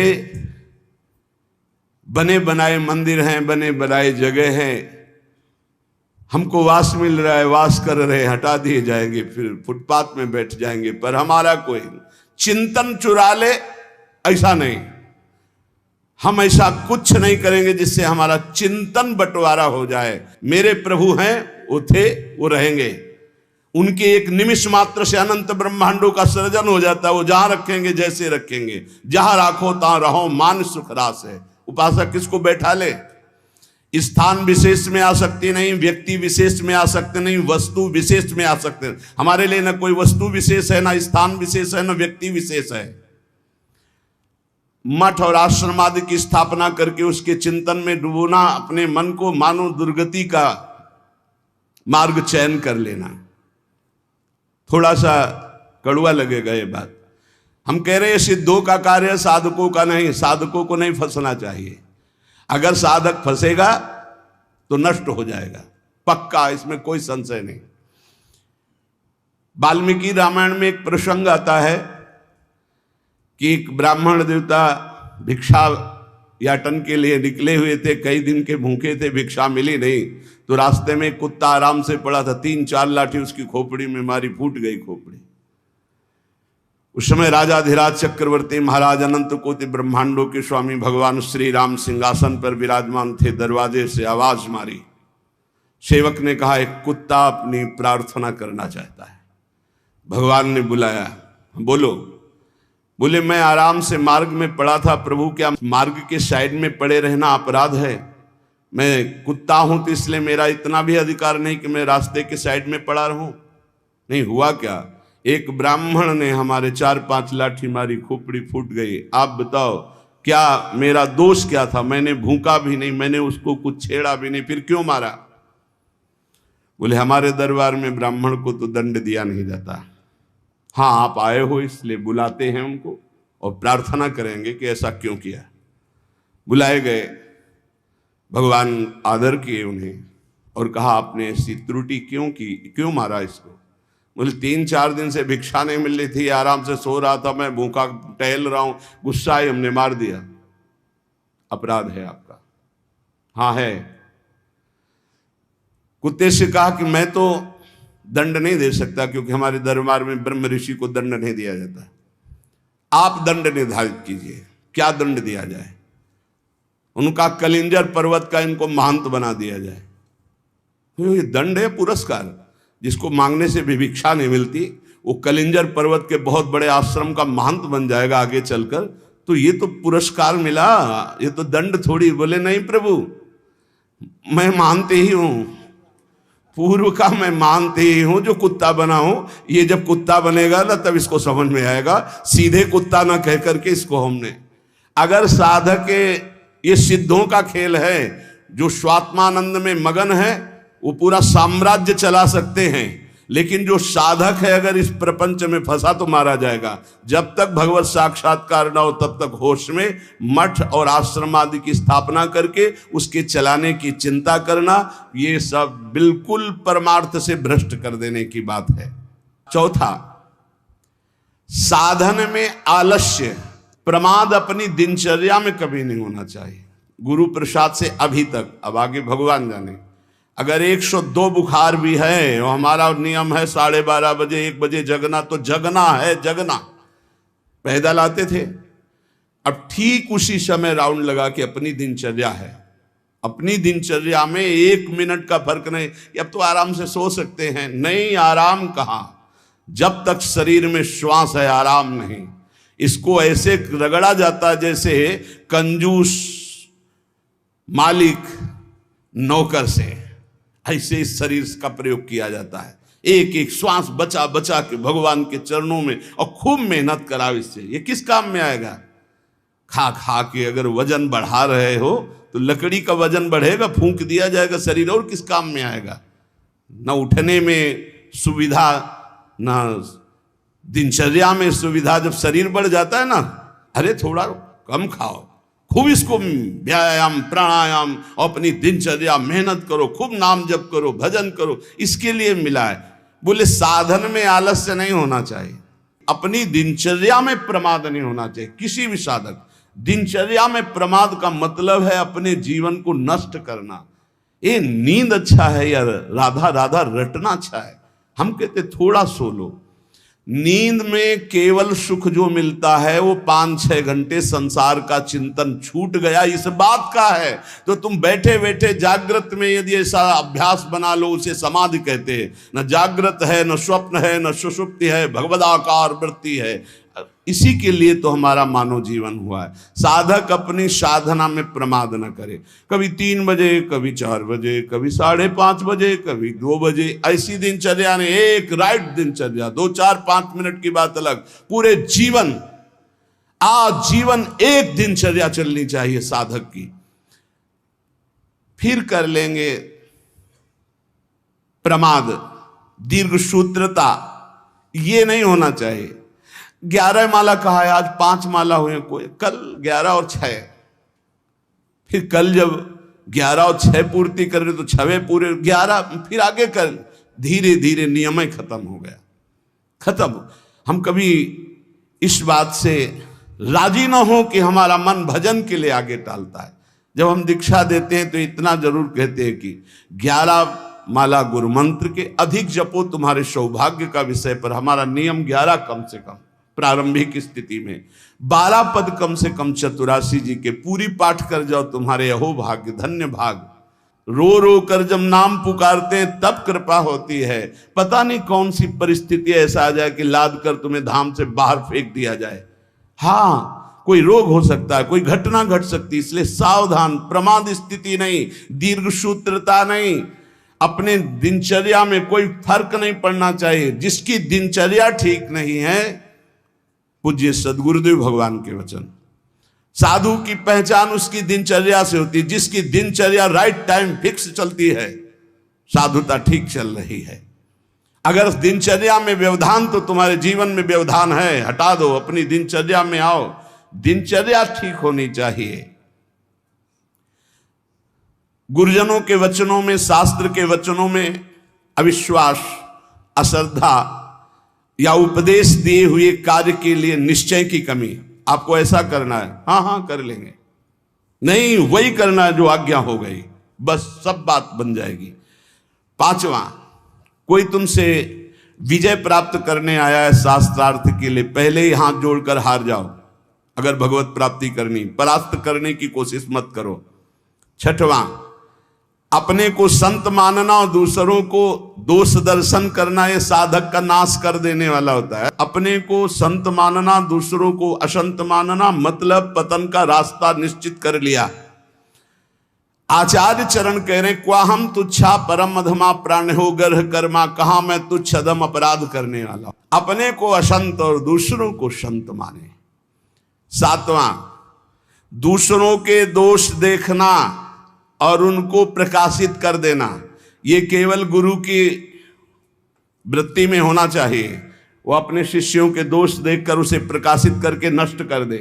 बने बनाए मंदिर हैं, बने बनाए जगह हैं, हमको वास मिल रहा है, वास कर रहे, हटा दिए जाएंगे, फिर फुटपाथ में बैठ जाएंगे, पर हमारा कोई चिंतन चुरा ले, ऐसा नहीं। हम ऐसा कुछ नहीं करेंगे जिससे हमारा चिंतन बंटवारा हो जाए। मेरे प्रभु हैं, वो थे, वो रहेंगे। उनके एक निमिष मात्र से अनंत ब्रह्मांडों का सृजन हो जाता है। वो जहां रखेंगे जैसे रखेंगे, जहां राखो तहां रहो, मान सुख रास है। उपासक किसको बैठा ले? स्थान विशेष में आ सकती नहीं, व्यक्ति विशेष में आ सकते नहीं, वस्तु विशेष में आ सकते। हमारे लिए ना कोई वस्तु विशेष है, ना स्थान विशेष है, ना व्यक्ति विशेष है। मठ और आश्रम आदि की स्थापना करके उसके चिंतन में डूबना, अपने मन को मानो दुर्गति का मार्ग चयन कर लेना। थोड़ा सा कड़वा लगेगा ये बात। हम कह रहे हैं सिद्धों का कार्य, साधकों का नहीं। साधकों को नहीं फंसना चाहिए। अगर साधक फंसेगा तो नष्ट हो जाएगा, पक्का, इसमें कोई संशय नहीं। वाल्मीकि रामायण में एक प्रसंग आता है कि एक ब्राह्मण देवता भिक्षा याटन के लिए निकले हुए थे, कई दिन के भूखे थे, भिक्षा मिली नहीं, तो रास्ते में कुत्ता आराम से पड़ा था, 3-4 लाठी उसकी खोपड़ी में मारी, फूट गई खोपड़ी। उस समय राजाधिराज चक्रवर्ती महाराज अनंत कोटि ब्रह्मांडों के स्वामी भगवान श्री राम सिंहासन पर विराजमान थे। दरवाजे से आवाज मारी, सेवक ने कहा एक कुत्ता अपनी प्रार्थना करना चाहता है। भगवान ने बुलाया, बोलो। बोले मैं आराम से मार्ग में पड़ा था प्रभु, क्या मार्ग के साइड में पड़े रहना अपराध है? मैं कुत्ता हूं तो इसलिए मेरा इतना भी अधिकार नहीं कि मैं रास्ते के साइड में पड़ा रहूं। नहीं हुआ क्या, एक ब्राह्मण ने हमारे 4-5 लाठी मारी, खोपड़ी फूट गई। आप बताओ क्या मेरा दोष क्या था? मैंने भूखा भी नहीं, मैंने उसको कुछ छेड़ा भी नहीं, फिर क्यों मारा? बोले हमारे दरबार में ब्राह्मण को तो दंड दिया नहीं जाता। हाँ आप आए हो इसलिए बुलाते हैं उनको और प्रार्थना करेंगे कि ऐसा क्यों किया। बुलाए गए, भगवान आदर किए उन्हें और कहा आपने ऐसी त्रुटि क्यों की, क्यों मारा इसको? बोले 3-4 दिन से भिक्षा नहीं मिल रही थी, आराम से सो रहा था, मैं भूखा टहल रहा हूं, गुस्सा आई, हमने मार दिया। अपराध है आपका। हाँ है। कुत्ते से कहा कि मैं तो दंड नहीं दे सकता, क्योंकि हमारे दरबार में ब्रह्म ऋषि को दंड नहीं दिया जाता, आप दंड निर्धारित कीजिए, क्या दंड दिया जाए। उनका कलिंजर पर्वत का इनको महंत बना दिया जाए। तो ये दंड है, पुरस्कार। जिसको मांगने से भी भिक्षा नहीं मिलती, वो कलिंजर पर्वत के बहुत बड़े आश्रम का महंत बन जाएगा आगे चलकर, तो ये तो पुरस्कार मिला, ये तो दंड थोड़ी। बोले नहीं प्रभु, मैं मानते ही हूं, पूर्व का मैं मानते ही हूं, जो कुत्ता बना हूं, ये जब कुत्ता बनेगा ना तब इसको समझ में आएगा। सीधे कुत्ता ना कह करके इसको हमने, अगर साधक के ये सिद्धों का खेल है, जो स्वात्मानंद में मगन है वो पूरा साम्राज्य चला सकते हैं, लेकिन जो साधक है अगर इस प्रपंच में फंसा तो मारा जाएगा। जब तक भगवत साक्षात्कार न हो तब तक होश में मठ और आश्रम आदि की स्थापना करके उसके चलाने की चिंता करना, ये सब बिल्कुल परमार्थ से भ्रष्ट कर देने की बात है। चौथा, साधन में आलस्य, प्रमाद अपनी दिनचर्या में कभी नहीं होना चाहिए। गुरु प्रसाद से अभी तक, अब आगे भगवान जाने, अगर 102 बुखार भी है और हमारा नियम है 12:30 बजे 1 बजे जगना, तो जगना है, जगना। पैदल आते थे, अब ठीक उसी समय राउंड लगा के अपनी दिनचर्या है, अपनी दिनचर्या में 1 मिनट का फर्क नहीं। अब तो आराम से सो सकते हैं, नहीं, आराम कहाँ, जब तक शरीर में श्वास है आराम नहीं। इसको ऐसे रगड़ा जाता है जैसे कंजूस मालिक नौकर से, ऐसे इस शरीर का प्रयोग किया जाता है। एक एक श्वास बचा बचा के भगवान के चरणों में, और खूब मेहनत कराओ इससे। ये किस काम में आएगा? खा खा के अगर वजन बढ़ा रहे हो तो लकड़ी का वजन बढ़ेगा, फूंक दिया जाएगा शरीर, और किस काम में आएगा? न उठने में सुविधा, न दिनचर्या में सुविधा। जब शरीर बढ़ जाता है ना, अरे थोड़ा कम खाओ, खूब इसको व्यायाम प्राणायाम, अपनी दिनचर्या मेहनत करो, खूब नाम जप करो, भजन करो, इसके लिए मिला है। बोले साधन में आलस्य नहीं होना चाहिए, अपनी दिनचर्या में प्रमाद नहीं होना चाहिए। किसी भी साधक, दिनचर्या में प्रमाद का मतलब है अपने जीवन को नष्ट करना। ये नींद अच्छा है या राधा राधा रटना अच्छा है? हम कहते थोड़ा सो लो। नींद में केवल सुख जो मिलता है वो 5-6 घंटे संसार का चिंतन छूट गया, इस बात का है। तो तुम बैठे बैठे जागृत में यदि ऐसा अभ्यास बना लो, उसे समाधि कहते हैं। न जागृत है, न स्वप्न है, न सुषुप्ति है, भगवदाकार वृत्ति है। इसी के लिए तो हमारा मानव जीवन हुआ है। साधक अपनी साधना में प्रमाद न करे। कभी 3 बजे, कभी 4 बजे, कभी 5:30 बजे, कभी 2 बजे, ऐसी दिनचर्या ने, एक राइट दिनचर्या, 2-4-5 मिनट की बात अलग, पूरे जीवन, आजीवन एक दिनचर्या चलनी चाहिए साधक की। फिर कर लेंगे प्रमाद, दीर्घ सूत्रता, ये नहीं होना चाहिए। 11 माला कहा है, आज 5 माला हुए, कोई कल 11 और 6, फिर कल जब 11 और 6 पूर्ति कर रहे तो 6 पूरे, 11 फिर आगे कर, धीरे धीरे नियम ही खत्म हो गया, खत्म। हम कभी इस बात से राजी ना हो कि हमारा मन भजन के लिए आगे टालता है। जब हम दीक्षा देते हैं तो इतना जरूर कहते हैं कि 11 माला गुरु मंत्र के अधिक जपो तुम्हारे सौभाग्य का विषय पर। हमारा नियम 11 कम से कम प्रारंभिक स्थिति में, 12 पद कम से कम चतुरासी जी के पूरी पाठ कर जाओ, तुम्हारे अहो भाग्य, धन्य भाग। रो रो कर जब नाम पुकारते हैं तब कृपा होती है। पता नहीं कौन सी परिस्थिति ऐसा आ जाए कि लाद कर तुम्हें धाम से बाहर फेंक दिया जाए। हाँ, कोई रोग हो सकता है, कोई घटना घट सकती, इसलिए सावधान, प्रमाद स्थिति नहीं, दीर्घ सूत्रता नहीं। अपने दिनचर्या में कोई फर्क नहीं पड़ना चाहिए। जिसकी दिनचर्या ठीक नहीं है, पूज्य सदगुरुदेव भगवान के वचन, साधु की पहचान उसकी दिनचर्या से होती है। जिसकी दिनचर्या राइट टाइम फिक्स चलती है, साधुता ठीक चल रही है। अगर दिनचर्या में व्यवधान, तो तुम्हारे जीवन में व्यवधान है, हटा दो, अपनी दिनचर्या में आओ। दिनचर्या ठीक होनी चाहिए। गुरुजनों के वचनों में, शास्त्र के वचनों में अविश्वास, अश्रद्धा, या उपदेश दिए हुए कार्य के लिए निश्चय की कमी, आपको ऐसा करना है, हाँ हाँ कर लेंगे, नहीं वही करना है जो आज्ञा हो गई, बस सब बात बन जाएगी। पांचवा, कोई तुमसे विजय प्राप्त करने आया है शास्त्रार्थ के लिए, पहले ही हाथ जोड़कर हार जाओ। अगर भगवत प्राप्ति करनी, परास्त करने की कोशिश मत करो। छठवां, अपने को संत मानना और दूसरों को दोष दर्शन करना, ये साधक का नाश कर देने वाला होता है। अपने को संत मानना, दूसरों को असंत मानना, मतलब पतन का रास्ता निश्चित कर लिया। आचार्य चरण कह रहे, क्वा हम तुच्छा परम अधमा प्राण हो गर्ह कर्मा, कहा मैं तुच्छ अधम अपराध करने वाला। अपने को असंत और दूसरों को संत माने। सातवां, दूसरों के दोष देखना और उनको प्रकाशित कर देना, ये केवल गुरु की वृत्ति में होना चाहिए। वो अपने शिष्यों के दोष देखकर उसे प्रकाशित करके नष्ट कर दे।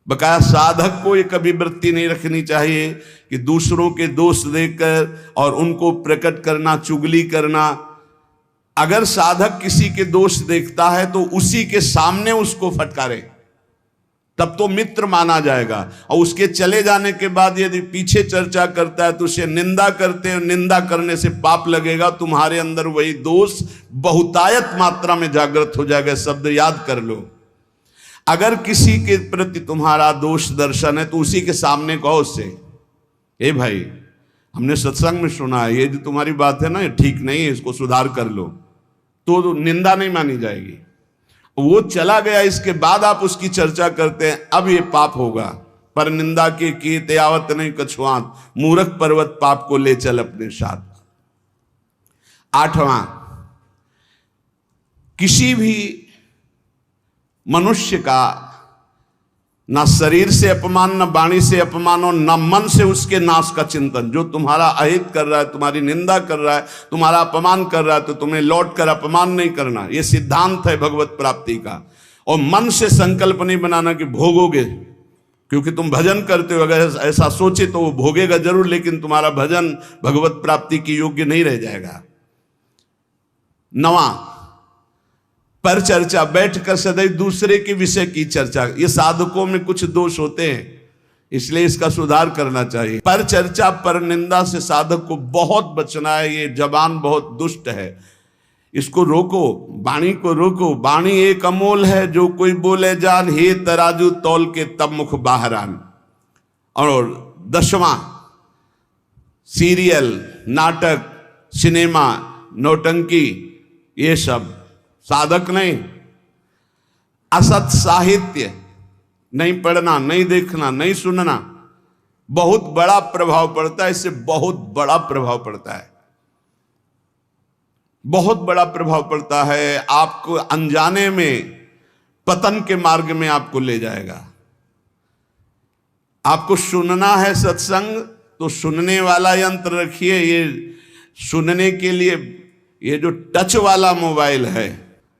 बकाया साधक को ये कभी वृत्ति नहीं रखनी चाहिए कि दूसरों के दोष देखकर और उनको प्रकट करना, चुगली करना। अगर साधक किसी के दोष देखता है तो उसी के सामने उसको फटकारे, तब तो मित्र माना जाएगा। और उसके चले जाने के बाद यदि पीछे चर्चा करता है तो उसे निंदा करते हैं, निंदा करने से पाप लगेगा, तुम्हारे अंदर वही दोष बहुतायत मात्रा में जागृत हो जाएगा। शब्द याद कर लो। अगर किसी के प्रति तुम्हारा दोष दर्शन है तो उसी के सामने कहो उससे, ए भाई हमने सत्संग में सुना है, ये जो तुम्हारी बात है ना ये ठीक नहीं है, इसको सुधार कर लो, तो निंदा नहीं मानी जाएगी। वो चला गया, इसके बाद आप उसकी चर्चा करते हैं, अब ये पाप होगा। पर निंदा के कीते आवत नहीं कछुआत, मूर्ख पर्वत पाप को ले चल अपने साथ। आठवां, किसी भी मनुष्य का ना शरीर से अपमान, न वाणी से अपमान और न मन से उसके नाश का चिंतन। जो तुम्हारा अहित कर रहा है, तुम्हारी निंदा कर रहा है, तुम्हारा अपमान कर रहा है, तो तुम्हें लौट कर अपमान नहीं करना। यह सिद्धांत है भगवत प्राप्ति का। और मन से संकल्प नहीं बनाना कि भोगोगे, क्योंकि तुम भजन करते हो, अगर ऐसा सोचे तो वो भोगेगा जरूर, लेकिन तुम्हारा भजन भगवत प्राप्ति की योग्य नहीं रह जाएगा। नवा, पर चर्चा, बैठकर सदैव दूसरे के विषय की चर्चा। ये साधकों में कुछ दोष होते हैं, इसलिए इसका सुधार करना चाहिए। पर चर्चा, पर निंदा से साधक को बहुत बचना है। ये जबान बहुत दुष्ट है, इसको रोको, वाणी को रोको। वाणी एक अमोल है, जो कोई बोले जान, हे तराजू तौल के तब मुख बाहर आन। और 10वां, सीरियल, नाटक, सिनेमा, नौटंकी, ये सब साधक नहीं। असत साहित्य नहीं पढ़ना, नहीं देखना, नहीं सुनना, बहुत बड़ा प्रभाव पड़ता है। इससे बहुत बड़ा प्रभाव पड़ता है, बहुत बड़ा प्रभाव पड़ता है। आपको अनजाने में पतन के मार्ग में आपको ले जाएगा। आपको सुनना है सत्संग तो सुनने वाला यंत्र रखिए। ये सुनने के लिए ये जो टच वाला मोबाइल है,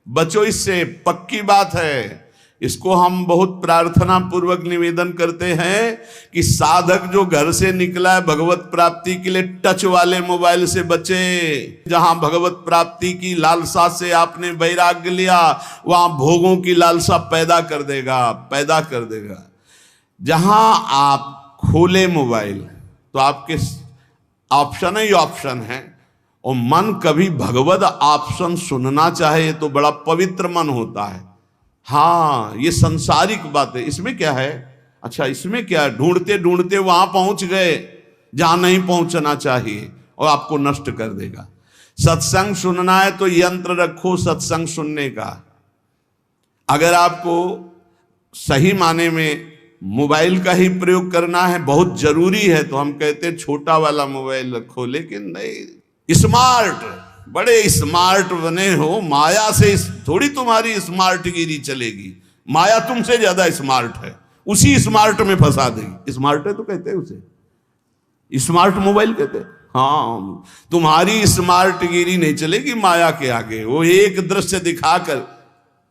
बचो इससे, पक्की बात है। इसको हम बहुत प्रार्थना पूर्वक निवेदन करते हैं कि साधक जो घर से निकला है भगवत प्राप्ति के लिए, टच वाले मोबाइल से बचे। जहां भगवत प्राप्ति की लालसा से आपने वैराग्य लिया, वहां भोगों की लालसा पैदा कर देगा। जहां आप खोले मोबाइल तो आपके ऑप्शन ही ऑप्शन है, और मन कभी भगवत ऑप्शन सुनना चाहे तो बड़ा पवित्र मन होता है। हाँ, ये संसारिक बात है, इसमें क्या है, अच्छा इसमें क्या है, ढूंढते ढूंढते वहां पहुंच गए जहां नहीं पहुंचना चाहिए, और आपको नष्ट कर देगा। सत्संग सुनना है तो यंत्र रखो सत्संग सुनने का। अगर आपको सही माने में मोबाइल का ही प्रयोग करना है, बहुत जरूरी है, तो हम कहते हैं छोटा वाला मोबाइल रखो। लेकिन नहीं, स्मार्ट, बड़े स्मार्ट बने हो, माया से थोड़ी तुम्हारी स्मार्ट गिरी चलेगी। माया तुमसे ज्यादा स्मार्ट है, उसी स्मार्ट में फंसा देगी। स्मार्ट है तो कहते हैं उसे स्मार्ट मोबाइल कहते हैं। हाँ, तुम्हारी स्मार्ट गिरी नहीं चलेगी माया के आगे। वो एक दृश्य दिखाकर,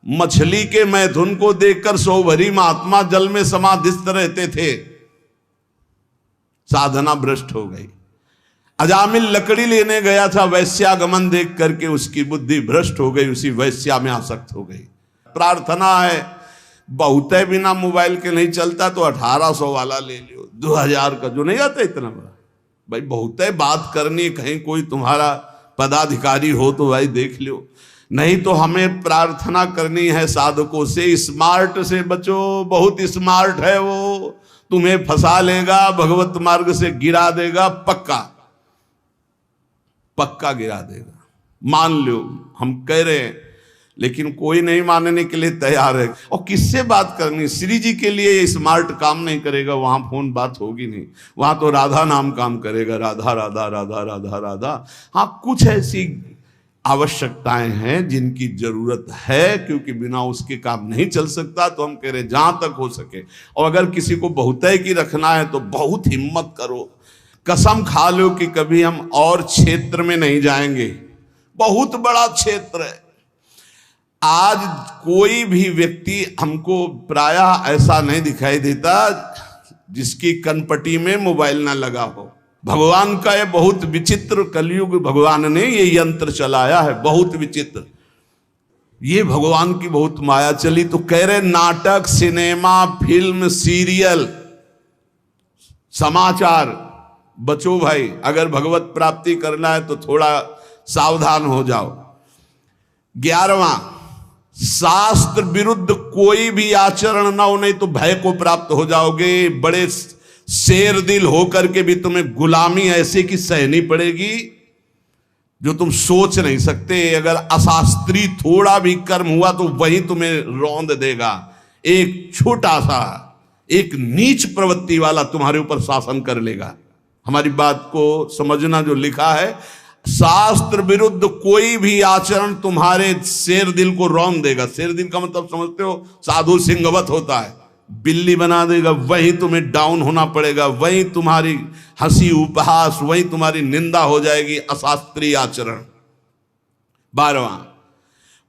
मछली के मैथुन को देखकर सौ भरी महात्मा जल में समाधिस्थ रहते थे, साधना भ्रष्ट हो गई। अजामिल लकड़ी लेने गया था, वैश्यागमन देख करके उसकी बुद्धि भ्रष्ट हो गई, उसी वैश्या में आसक्त हो गई। प्रार्थना है, बहुत है, बिना मोबाइल के नहीं चलता तो 1800 वाला ले लियो, 2000 का जो नहीं आता इतना बड़ा। भाई बहुत है, बात करनी, कहीं कोई तुम्हारा पदाधिकारी हो तो भाई देख लो, नहीं तो हमें प्रार्थना करनी है साधकों से, स्मार्ट से बचो, बहुत स्मार्ट है वो, तुम्हें फंसा लेगा, भगवत मार्ग से गिरा देगा, पक्का पक्का गिरा देगा। मान लो हम कह रहे हैं, लेकिन कोई नहीं मानने के लिए तैयार है। और किससे बात करनी, श्री जी के लिए स्मार्ट काम नहीं करेगा, वहां फोन बात होगी नहीं, वहां तो राधा नाम काम करेगा, राधा राधा राधा राधा राधा। हाँ, कुछ ऐसी आवश्यकताएं हैं जिनकी जरूरत है, क्योंकि बिना उसके काम नहीं चल सकता। तो हम कह रहे जहां तक हो सके, और अगर किसी को बहुतय की रखना है तो बहुत हिम्मत करो, कसम खा लो कि कभी हम और क्षेत्र में नहीं जाएंगे। बहुत बड़ा क्षेत्र है। आज कोई भी व्यक्ति हमको प्रायः ऐसा नहीं दिखाई देता जिसकी कनपटी में मोबाइल ना लगा हो। भगवान का ये बहुत विचित्र कलयुग, भगवान ने ये यंत्र चलाया है, बहुत विचित्र। ये भगवान की बहुत माया चली। तो कह रहे नाटक, सिनेमा, फिल्म, सीरियल, समाचार, बचो भाई। अगर भगवत प्राप्ति करना है तो थोड़ा सावधान हो जाओ। 11वां, शास्त्र विरुद्ध कोई भी आचरण ना हो, नहीं तो भय को प्राप्त हो जाओगे। बड़े शेर दिल होकर के भी तुम्हें गुलामी ऐसे की सहनी पड़ेगी जो तुम सोच नहीं सकते। अगर अशास्त्रीय थोड़ा भी कर्म हुआ तो वही तुम्हें रौंद देगा। एक छोटा सा, एक नीच प्रवृत्ति वाला तुम्हारे ऊपर शासन कर लेगा। हमारी बात को समझना, जो लिखा है, शास्त्र विरुद्ध कोई भी आचरण तुम्हारे शेर दिल को रौंद देगा। शेर दिल का मतलब समझते हो, साधु सिंहवत होता है, बिल्ली बना देगा। वहीं तुम्हें डाउन होना पड़ेगा, वहीं तुम्हारी हंसी उपहास, वहीं तुम्हारी निंदा हो जाएगी, अशास्त्रीय आचरण। 12वां,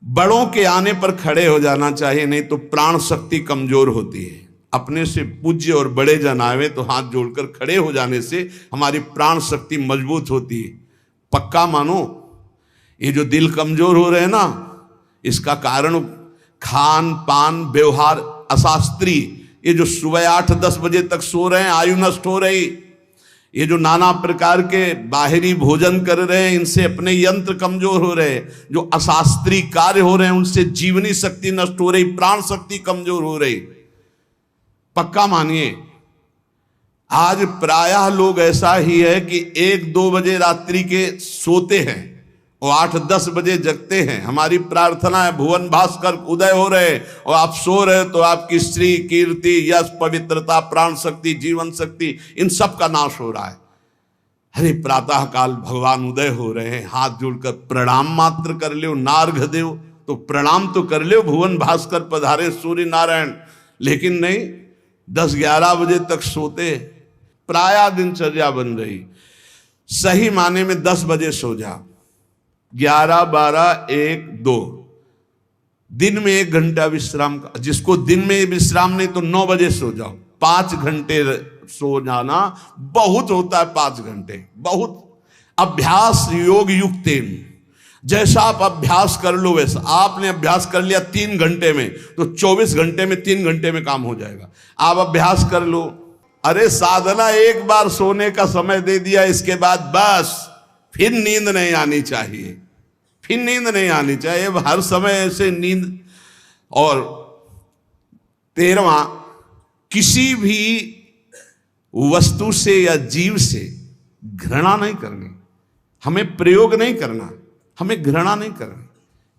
बड़ों के आने पर खड़े हो जाना चाहिए, नहीं तो प्राण शक्ति कमजोर होती है। अपने से पूज्य और बड़े जन आवे तो हाथ जोड़कर खड़े हो जाने से हमारी प्राण शक्ति मजबूत होती है। पक्का मानो, ये जो दिल कमजोर हो रहे हैं ना, इसका कारण खान पान व्यवहार अशास्त्रीय, ये जो सुबह 8-10 बजे तक सो रहे हैं, आयु नष्ट हो रही, ये जो नाना प्रकार के बाहरी भोजन कर रहे हैं, इनसे अपने यंत्र कमजोर हो रहे हैं। जो अशास्त्रीय कार्य हो रहे हैं, उनसे जीवनी शक्ति नष्ट हो रही, प्राण शक्ति कमजोर हो रही। पक्का मानिए, आज प्रायः लोग ऐसा ही है कि 1-2 बजे रात्रि के सोते हैं और 8-10 बजे जगते हैं। हमारी प्रार्थना है भुवन भास्कर उदय हो रहे और आप सो रहे, तो आपकी श्री, कीर्ति, यश, पवित्रता, प्राण शक्ति, जीवन शक्ति, इन सब का नाश हो रहा है। अरे प्रातः काल भगवान उदय हो रहे हैं, हाथ जोड़कर प्रणाम मात्र कर लो, नार्घ देव तो प्रणाम तो कर लो, भुवन भास्कर पधारे सूर्य नारायण। लेकिन नहीं, 10-11 बजे तक सोते, प्रायः दिनचर्या बन रही। सही माने में 10 बजे सो जाओ, 11, 12, 1, 2, दिन में 1 घंटा विश्राम का। जिसको दिन में विश्राम नहीं तो 9 बजे सो जाओ। 5 घंटे सो जाना बहुत होता है, 5 घंटे बहुत। अभ्यास योग युक्तेन, जैसा आप अभ्यास कर लो वैसा। आपने अभ्यास कर लिया 3 घंटे में, तो 24 घंटे में 3 घंटे में काम हो जाएगा। आप अभ्यास कर लो। अरे साधना एक बार सोने का समय दे दिया, इसके बाद बस फिर नींद नहीं आनी चाहिए, फिर नींद नहीं आनी चाहिए, हर समय ऐसे नींद। और 13वां, किसी भी वस्तु से या जीव से घृणा नहीं करनी। हमें प्रयोग नहीं करना, हमें घृणा नहीं करनी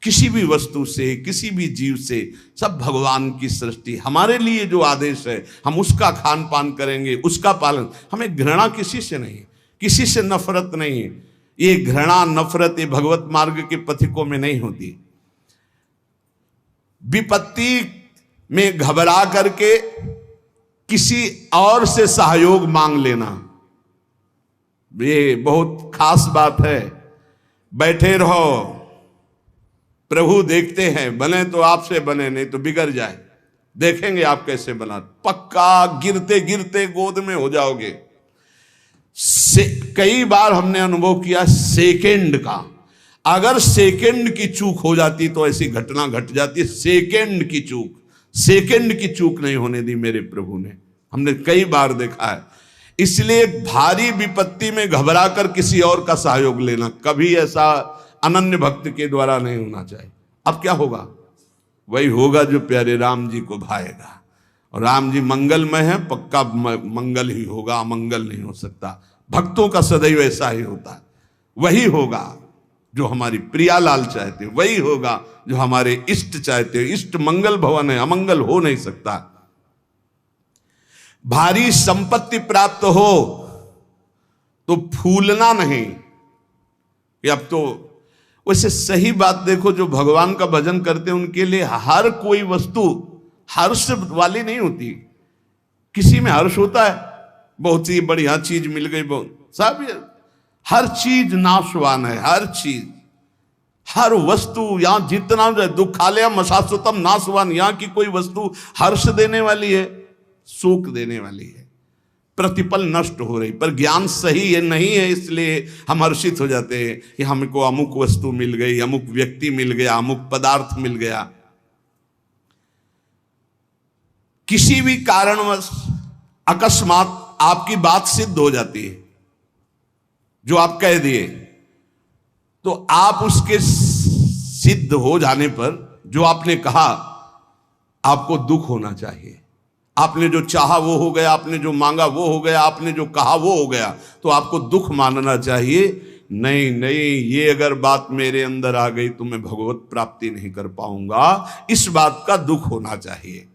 किसी भी वस्तु से, किसी भी जीव से। सब भगवान की सृष्टि, हमारे लिए जो आदेश है हम उसका खान पान करेंगे, उसका पालन। हमें घृणा किसी से नहीं, किसी से नफरत नहीं है। ये घृणा नफरत ये भगवत मार्ग के पथिकों में नहीं होती। विपत्ति में घबरा करके किसी और से सहयोग मांग लेना, ये बहुत खास बात है। बैठे रहो, प्रभु देखते हैं, बने तो आपसे बने, नहीं तो बिगड़ जाए, देखेंगे आप कैसे बना। पक्का गिरते गिरते गोद में हो जाओगे। कई बार हमने अनुभव किया सेकेंड का। अगर सेकेंड की चूक हो जाती तो ऐसी घटना घट जाती। सेकेंड की चूक नहीं होने दी मेरे प्रभु ने, हमने कई बार देखा है। इसलिए भारी विपत्ति में घबरा कर किसी और का सहयोग लेना कभी ऐसा अनन्य भक्त के द्वारा नहीं होना चाहिए। अब क्या होगा? वही होगा जो प्यारे राम जी को भाएगा। और राम जी मंगलमय है, पक्का मंगल ही होगा, अमंगल नहीं हो सकता। भक्तों का सदैव ऐसा ही होता है। वही होगा जो हमारी प्रियालाल चाहते, वही होगा जो हमारे इष्ट चाहते। इष्ट मंगल भवन है, अमंगल हो नहीं सकता। भारी संपत्ति प्राप्त हो तो फूलना नहीं कि अब तो। वैसे सही बात देखो, जो भगवान का भजन करते हैं उनके लिए हर कोई वस्तु हर्ष वाली नहीं होती। किसी में हर्ष होता है, बहुत ही बढ़िया चीज मिल गई, बहुत सब, हर चीज नाशवान है। हर चीज, हर वस्तु, यहां जितना दुखालय मशाश्वतम नाशवान, यहां की कोई वस्तु हर्ष देने वाली है, सुख देने वाली है, प्रतिपल नष्ट हो रही। पर ज्ञान सही है नहीं है, इसलिए हम हर्षित हो जाते हैं कि हमको अमुक वस्तु मिल गई, अमुक व्यक्ति मिल गया, अमुक पदार्थ मिल गया। किसी भी कारणवश अकस्मात आपकी बात सिद्ध हो जाती है, जो आप कह दिए, तो आप उसके सिद्ध हो जाने पर जो आपने कहा, आपको दुख होना चाहिए। आपने जो चाहा वो हो गया, आपने जो मांगा वो हो गया, आपने जो कहा वो हो गया, तो आपको दुख मानना चाहिए। नहीं नहीं, ये अगर बात मेरे अंदर आ गई तो मैं भगवत प्राप्ति नहीं कर पाऊंगा, इस बात का दुख होना चाहिए।